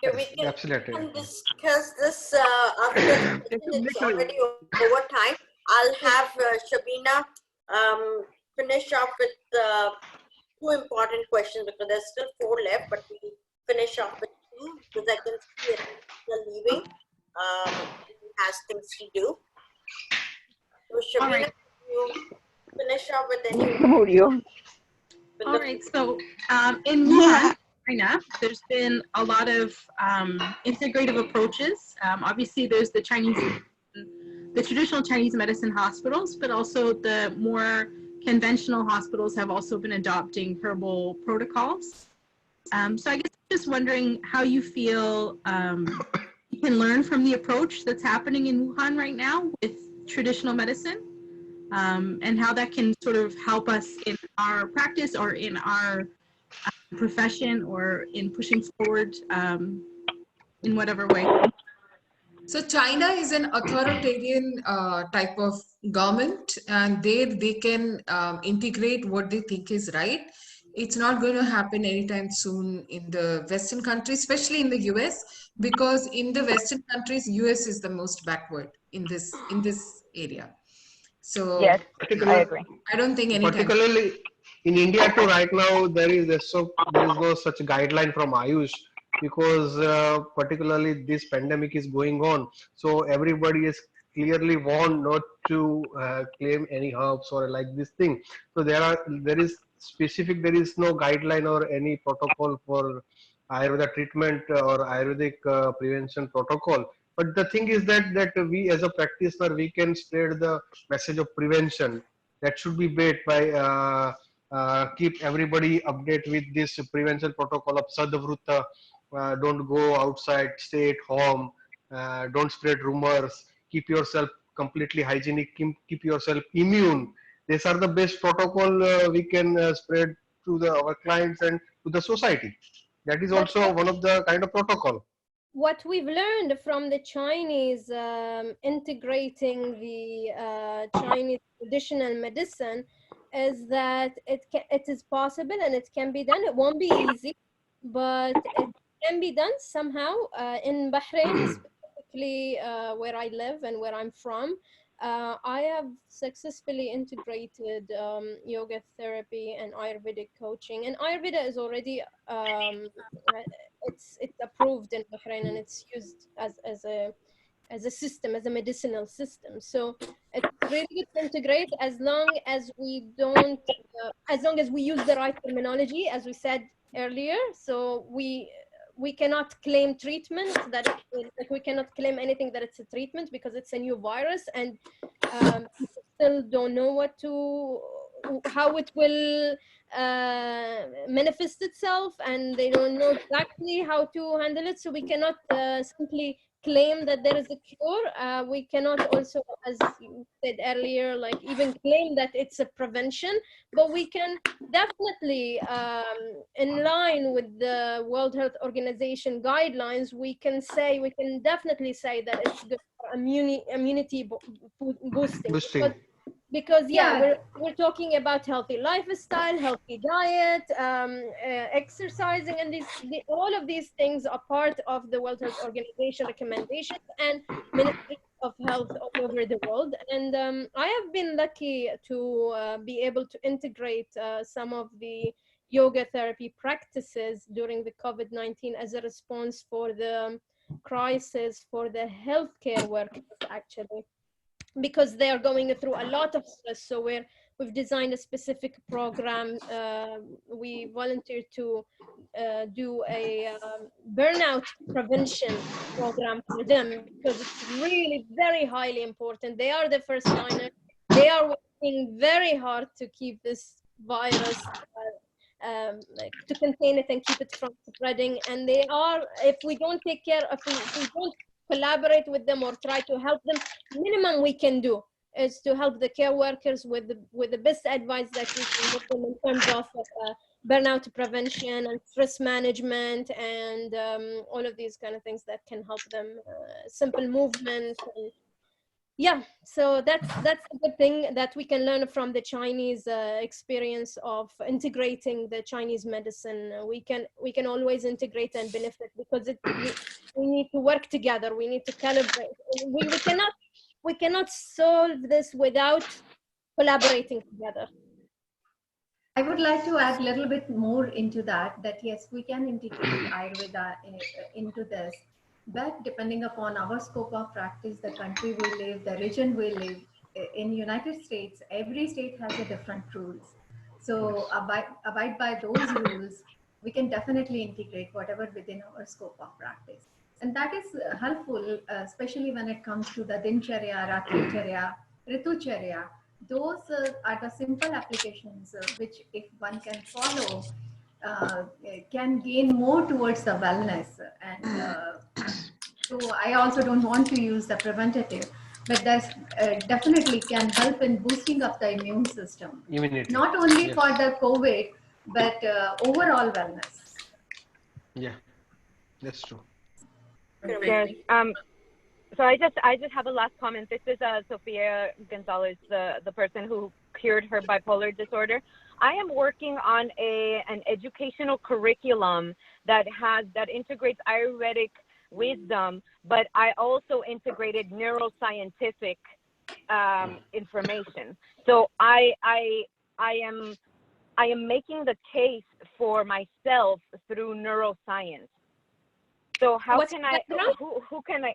Okay, Absolutely. we can discuss this after the session. It's already over time. I'll have Shabina finish off with two important questions because there's still four left, but we finish off with two because I can see that people leaving. He has things to do. So Shabina, right. you finish off with any? All right. So in Wuhan, China, there's been a lot of integrative approaches. Obviously, there's the traditional Chinese medicine hospitals, but also the more conventional hospitals have also been adopting herbal protocols. So I guess I'm just wondering how you feel you can learn from the approach that's happening in Wuhan right now with traditional medicine, and how that can sort of help us in our practice or in our profession or in pushing forward in whatever way. So China is an authoritarian type of government, and they can integrate what they think is right. It's not going to happen anytime soon in the Western countries, especially in the US, because in the Western countries, US is the most backward in this area. So Yes, I agree. I don't think anytime. Particularly in India too, right now there is no such guideline from Ayush because particularly this pandemic is going on. So everybody is clearly warned not to claim any herbs or like this thing. So there is no guideline or any protocol for Ayurveda treatment or Ayurvedic prevention protocol. But the thing is that we as a practitioner we can spread the message of prevention. That should be made by keep everybody update with this prevention protocol of Sadvruta. Don't go outside, stay at home, don't spread rumors, keep yourself completely hygienic, keep yourself immune. These are the best protocol we can spread to our clients and to the society. That is also one of the kind of protocol. What we've learned from the Chinese integrating the Chinese traditional medicine is that it is possible and it can be done. It won't be easy, but it can be done somehow. In Bahrain, specifically where I live and where I'm from, I have successfully integrated yoga therapy and Ayurvedic coaching. And Ayurveda is already it's approved in Bahrain and it's used as a system, as a medicinal system. So it's really good to integrate as long as we don't, as long as we use the right terminology, as we said earlier. So we cannot claim treatment that like we cannot claim anything that it's a treatment because it's a new virus and people still don't know how it will manifest itself, and they don't know exactly how to handle it. So we cannot simply claim that there is a cure. We cannot also, as you said earlier, like even claim that it's a prevention, but we can definitely, in line with the World Health Organization guidelines, we can definitely say that it's good for immunity boosting. Because we're talking about healthy lifestyle, healthy diet, exercising, and all of these things are part of the World Health Organization recommendations and Ministry of Health all over the world. And I have been lucky to be able to integrate some of the yoga therapy practices during the COVID-19 as a response for the crisis for the healthcare workers, actually, because they are going through a lot of stress. So we've designed a specific program. We volunteered to do a burnout prevention program for them because it's really very highly important. They are the first liners. They are working very hard to keep this virus like to contain it and keep it from spreading. And they are, if we don't take care, if we don't collaborate with them or try to help them, minimum we can do is to help the care workers with the best advice that we can give them in terms of burnout prevention and stress management and all of these kind of things that can help them, simple movement Yeah, so that's a good thing that we can learn from the Chinese experience of integrating the Chinese medicine. We can always integrate and benefit, because we need to work together. We need to calibrate. We cannot solve this without collaborating together. I would like to add a little bit more into that, yes, we can integrate Ayurveda into this, but depending upon our scope of practice, the country we live, the region we live, in United States, every state has a different rules. So abide by those rules, we can definitely integrate whatever within our scope of practice. And that is helpful, especially when it comes to the Dincharya, Ratricharya, Ritucharya. Those are the simple applications which, if one can follow, can gain more towards the wellness. And so I also don't want to use the preventative, but that definitely can help in boosting up the immune system. Immunity. Not only for the COVID, but overall wellness. Yeah, that's true. Yes. So I just have a last comment. This is Sofia Gonzalez, the person who cured her bipolar disorder. I am working on an educational curriculum that integrates Ayurvedic wisdom, but I also integrated neuroscientific information. So I am making the case for myself through neuroscience. So how What's can your I? background? Who can I?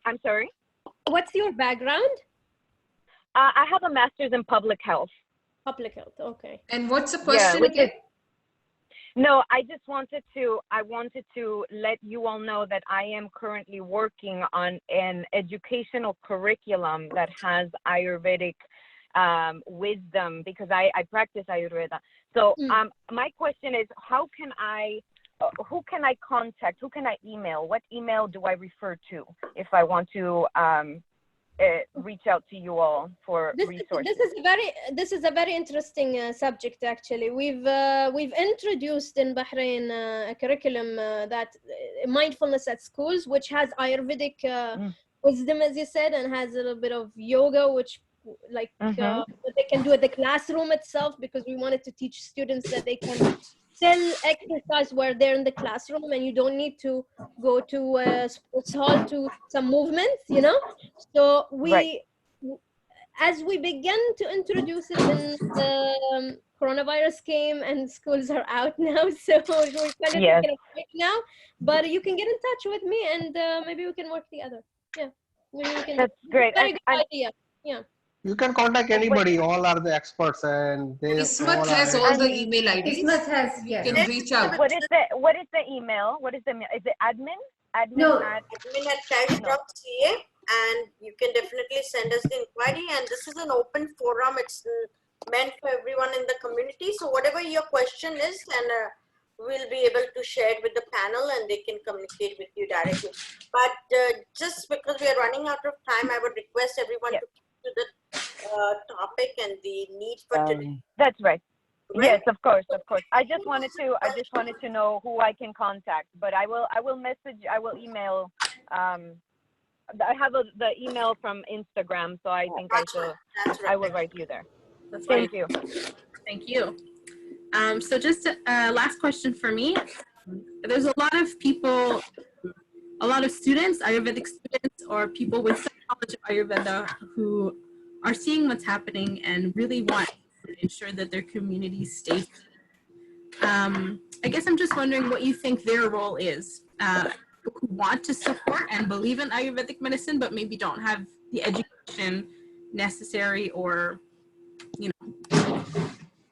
I'm sorry? What's your background? I have a master's in public health. Public health, okay. And what's the question again? No, I wanted to let you all know that I am currently working on an educational curriculum that has Ayurvedic wisdom, because I practice Ayurveda. So my question is, who can I contact? Who can I email? What email do I refer to if I want to reach out to you all for resources? This is a very interesting subject. Actually, we've introduced in Bahrain a curriculum that mindfulness at schools, which has Ayurvedic wisdom, as you said, and has a little bit of yoga, which what they can do at the classroom itself, because we wanted to teach students that they can still exercise where they're in the classroom, and you don't need to go to a sports hall to some movements, So as we began to introduce it, then the coronavirus came and schools are out now, so we're kind of taking a break now. But you can get in touch with me, and maybe we can work together. Yeah, maybe we can. That's great. Very good idea. Yeah. You can contact anybody. All are the experts, and they Ismat has all the email IDs. Ismat has, you can reach out. What is the email? Is it admin? No. Admin at cash.ca, and you can definitely send us the inquiry. And this is an open forum. It's meant for everyone in the community. So whatever your question is, and we'll be able to share it with the panel, and they can communicate with you directly. But just because we are running out of time, I would request everyone to keep to the topic and the need for today. That's right. Yes, of course. I just wanted to know who I can contact, but I will email. I have the email from Instagram, so I think I will write you there. Thank you. Thank you. So just a last question for me. There's a lot of people, a lot of students, Ayurvedic students, or people with some knowledge of Ayurveda who are seeing what's happening and really want to ensure that their community stays. I guess I'm just wondering what you think their role is. Who want to support and believe in Ayurvedic medicine, but maybe don't have the education necessary, or,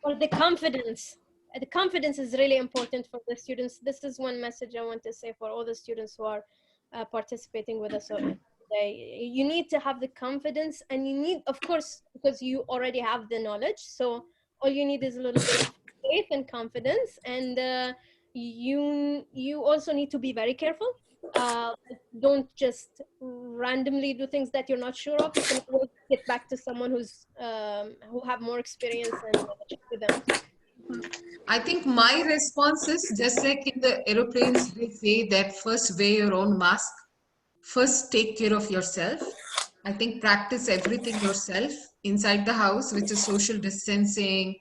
Or the confidence. The confidence is really important for the students. This is one message I want to say for all the students who are participating with us today. You need to have the confidence, and you need, of course, because you already have the knowledge, so all you need is a little bit of faith and confidence, and you also need to be very careful. Don't just randomly do things that you're not sure of. You can always get back to someone who have more experience and check with them. I think my response is just like in the aeroplanes, they say that first wear your own mask, first take care of yourself, I think practice everything yourself inside the house, which is social distancing,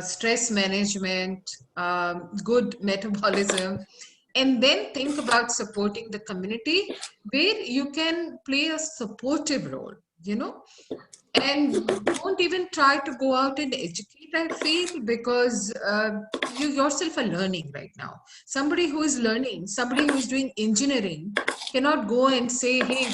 stress management, good metabolism, and then think about supporting the community where you can play a supportive role, you know, and don't even try to go out and educate, I feel, because you yourself are learning right now. Somebody who is learning, somebody who is doing engineering cannot go and say, hey,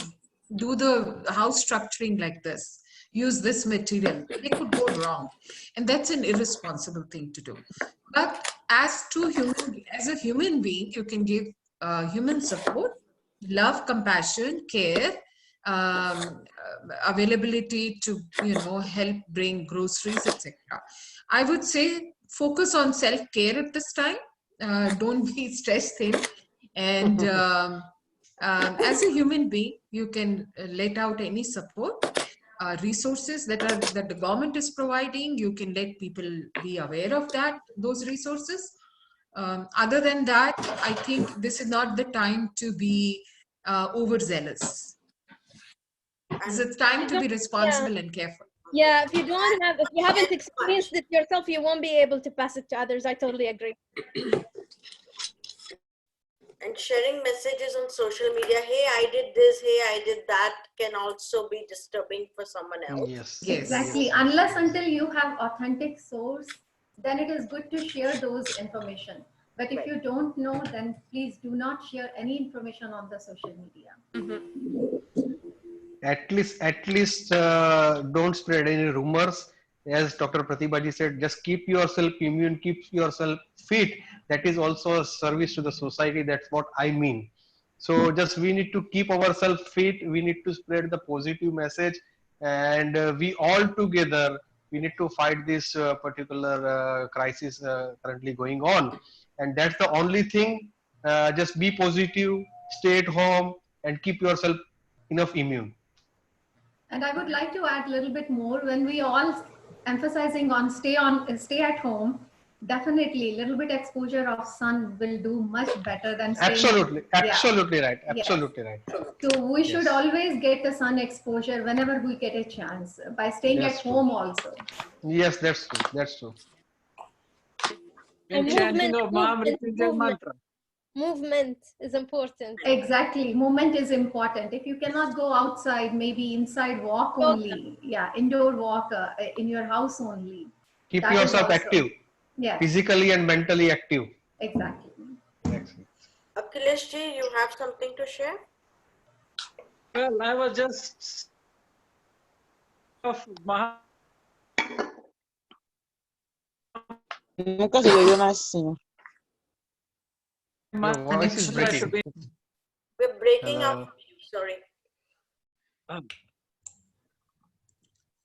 do the house structuring like this, use this material. They could go wrong, and that's an irresponsible thing to do. But as a human being, you can give human support, love, compassion, care, availability to, you know, help bring groceries, etc. I would say focus on self-care at this time. Don't be stress thin, and as a human being, you can let out any support, resources that the government is providing. You can let people be aware of those resources. Other than that, I think this is not the time to be overzealous. This is time to be responsible and careful. Yeah, if you haven't experienced it yourself, you won't be able to pass it to others. I totally agree. And sharing messages on social media, hey, I did this, hey, I did that, can also be disturbing for someone else. Yes. Exactly. Yes. Unless until you have authentic source, then it is good to share those information. But if you don't know, then please do not share any information on the social media. At least don't spread any rumors. As Dr. Pratibha said, just keep yourself immune, keep yourself fit. That is also a service to the society. That's what I mean. So just we need to keep ourselves fit. We need to spread the positive message, and we all together we need to fight this particular crisis currently going on. And that's the only thing. Just be positive, stay at home, and keep yourself enough immune. And I would like to add a little bit more. When we all emphasizing on stay at home, definitely a little bit exposure of sun will do much better than staying. Absolutely right. Yes. Absolutely right. So we should always get the sun exposure whenever we get a chance by staying at home also. Yes, that's true. That's true. And chanting of Mahamrityunjay mantra. Movement is important. Exactly. Movement is important. If you cannot go outside, maybe inside walk only. Yeah, indoor walk in your house only. Keep yourself active. Yeah. Physically and mentally active. Exactly. Excellent. Akhilesh ji, you have something to share? Well, I was just of Nunca se le dio más, señor. Your voice is breaking. We're breaking up. Sorry.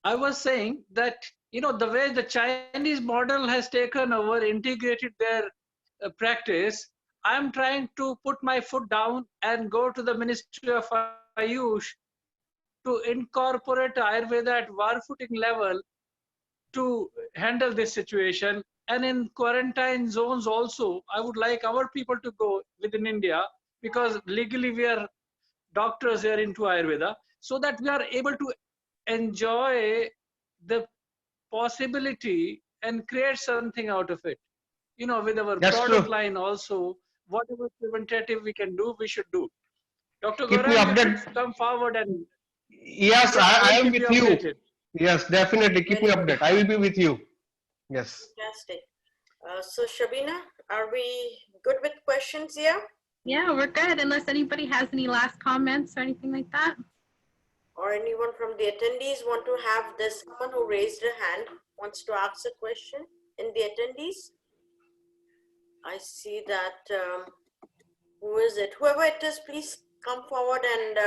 I was saying that, you know, the way the Chinese model has taken over, integrated their practice, I'm trying to put my foot down and go to the Ministry of Ayush to incorporate Ayurveda at war footing level to handle this situation. And in quarantine zones also, I would like our people to go within India, because legally we are doctors here into Ayurveda, so that we are able to enjoy the possibility and create something out of it. You know, with our product line also, whatever preventative we can do, we should do. Dr. Gaurang, you should come forward and... Yes, I am with you. Yes, definitely. Keep me updated. I will be with you. Yes. Fantastic. So Shabina, are we good with questions here? Yeah, we're good, unless anybody has any last comments or anything like that. Or anyone from the attendees want to have this, someone who raised a hand wants to ask a question in the attendees? I see that, who is it? Whoever it is, please come forward and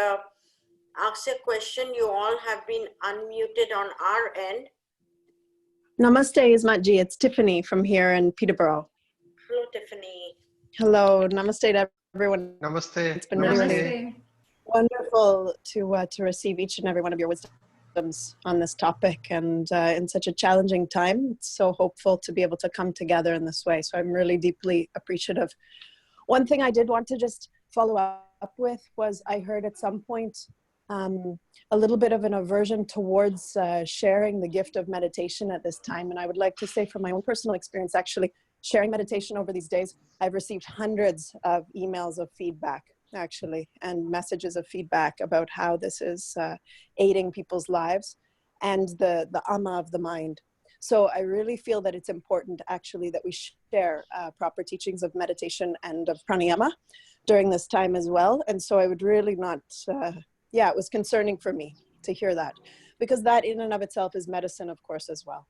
ask a question. You all have been unmuted on our end. Namaste, Ismatji. It's Tiffany from here in Peterborough. Hello, Tiffany. Hello. Namaste to everyone. Namaste. It's been really wonderful to receive each and every one of your wisdoms on this topic, and in such a challenging time. It's so hopeful to be able to come together in this way. So I'm really deeply appreciative. One thing I did want to just follow up with was I heard at some point a little bit of an aversion towards sharing the gift of meditation at this time. And I would like to say from my own personal experience, actually, sharing meditation over these days, I've received hundreds of emails of feedback, actually, and messages of feedback about how this is aiding people's lives and the amma of the mind. So I really feel that it's important, actually, that we share proper teachings of meditation and of pranayama during this time as well. And so I would really not, it was concerning for me to hear that, because that in and of itself is medicine, of course, as well.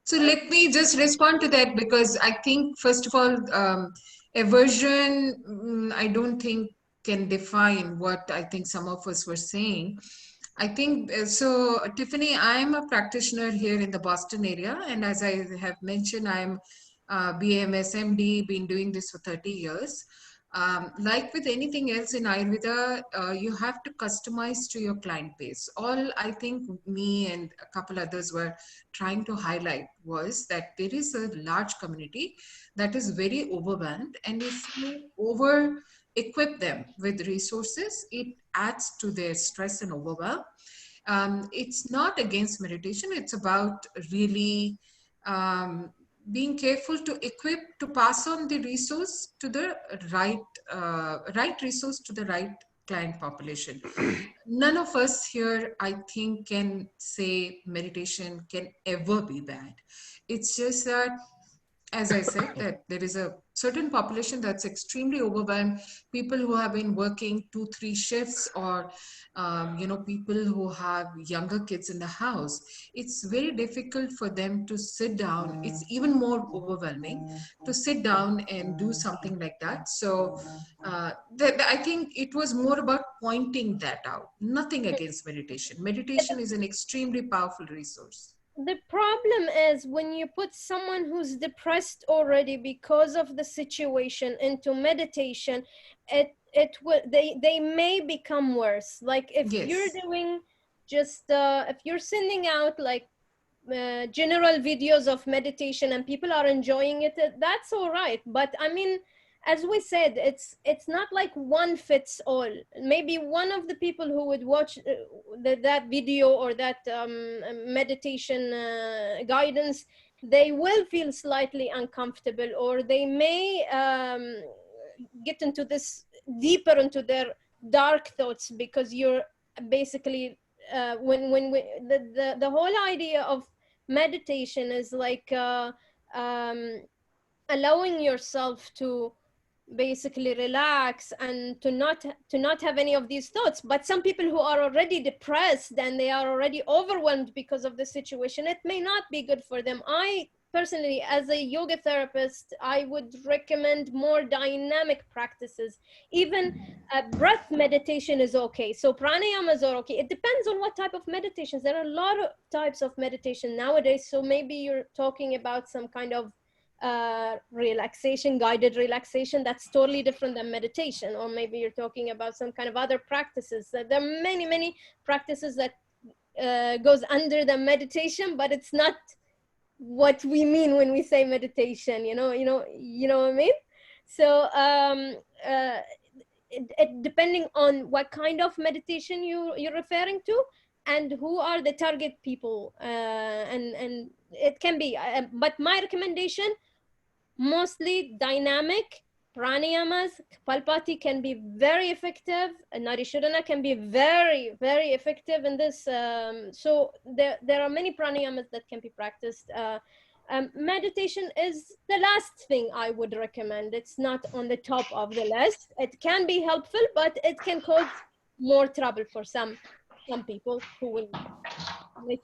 So let me just respond to that, because I think, first of all, aversion, I don't think can define what I think some of us were saying. I think, so Tiffany, I'm a practitioner here in the Boston area. And as I have mentioned, I'm BAMS MD, been doing this for 30 years. Like with anything else in Ayurveda, you have to customize to your client base. All I think me and a couple others were trying to highlight was that there is a large community that is very overwhelmed, and if you over-equip them with resources, it adds to their stress and overwhelm. It's not against meditation, it's about really being careful to equip, to pass on the resource to the right resource to the right client population. None of us here, I think, can say meditation can ever be bad. It's just that, as I said, that there is a certain population that's extremely overwhelmed, people who have been working 2-3 shifts, or people who have younger kids in the house. It's very difficult for them to sit down. It's even more overwhelming to sit down and do something like that. So I think it was more about pointing that out. Nothing against meditation. Meditation is an extremely powerful resource. The problem is when you put someone who's depressed already because of the situation into meditation, they may become worse. Like if you're doing just if you're sending out like general videos of meditation and people are enjoying it, that's all right. But I mean, as we said, it's not like one fits all. Maybe one of the people who would watch that video or that meditation guidance, they will feel slightly uncomfortable, or they may get into this deeper into their dark thoughts, because you're basically the whole idea of meditation is like allowing yourself to basically relax and to not have any of these thoughts. But some people who are already depressed and they are already overwhelmed because of the situation, it may not be good for them. I personally, as a yoga therapist, I would recommend more dynamic practices. Even breath meditation is okay. So pranayamas are okay. It depends on what type of meditations. There are a lot of types of meditation nowadays. So maybe you're talking about some kind of relaxation, guided relaxation, that's totally different than meditation. Or maybe you're talking about some kind of other practices. There are many practices that goes under the meditation, but it's not what we mean when we say meditation, you know what I mean? So depending on what kind of meditation you're referring to and who are the target people, and it can be, but my recommendation, mostly dynamic pranayamas. Kapalbhati can be very effective, and Narishodhana can be very, very effective in this. So there are many pranayamas that can be practiced. Meditation is the last thing I would recommend. It's not on the top of the list. It can be helpful, but it can cause more trouble for some people who will.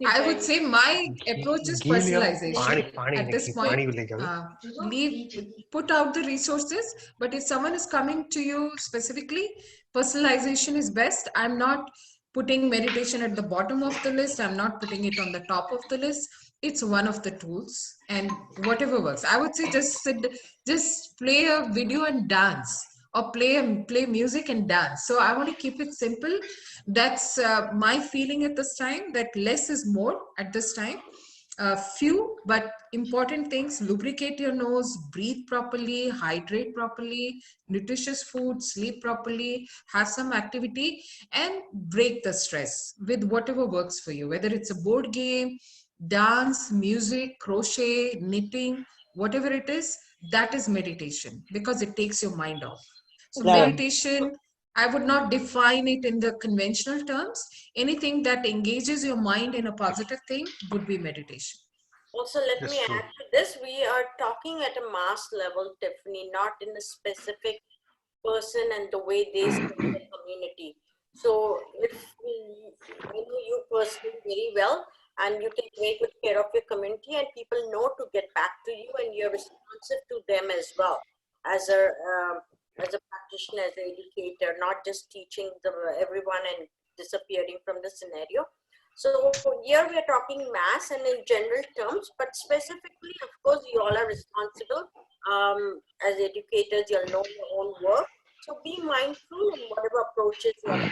I would say my approach is personalization. At this point, put out the resources, but if someone is coming to you specifically, personalization is best. I'm not putting meditation at the bottom of the list. I'm not putting it on the top of the list. It's one of the tools, and whatever works. I would say just play a video and dance, or play music and dance. So I want to keep it simple. That's my feeling at this time, that less is more at this time. Few but important things: lubricate your nose, breathe properly, hydrate properly, nutritious food, sleep properly, have some activity, and break the stress with whatever works for you, whether it's a board game, dance, music, crochet, knitting, whatever it is. That is meditation, because it takes your mind off. So Yeah. meditation, I would not define it in the conventional terms. Anything that engages your mind in a positive thing would be meditation. Also, let That's me true. add to this. We are talking at a mass level, Tiffany, not in a specific person and the way they serve the community. So if I know you personally very well, and you take very good care of your community, and people know to get back to you, and you're responsive to them as well as a practitioner, as an educator, not just teaching everyone and disappearing from the scenario. So here we are talking mass and in general terms, but specifically, of course, you all are responsible as educators. You'll know your own work, so be mindful in whatever approaches you are.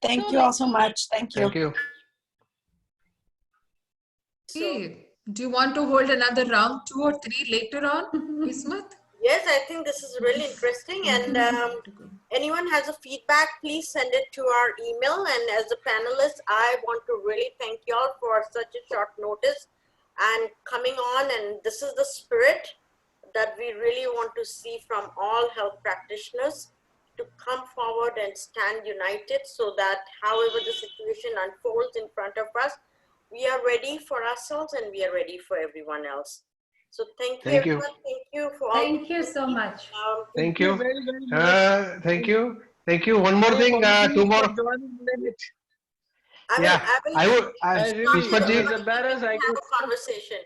Thank you all so much. Thank you. Thank you. Hey, do you want to hold another round 2 or 3 later on, Ismat? Yes, I think this is really interesting. And anyone has a feedback, please send it to our email. And as a panelist, I want to really thank you all for such a short notice and coming on. And this is the spirit that we really want to see from all health practitioners, to come forward and stand united, so that however the situation unfolds in front of us, we are ready for ourselves and we are ready for everyone else. So thank you, everyone. Thank you for all. Thank you so much. Thank you. Very, very much. Thank you. Thank you. One more I thing. apologize Two more. for joining late. Yeah. I would. I really Ismat ji. was embarrassed. I have could a conversation.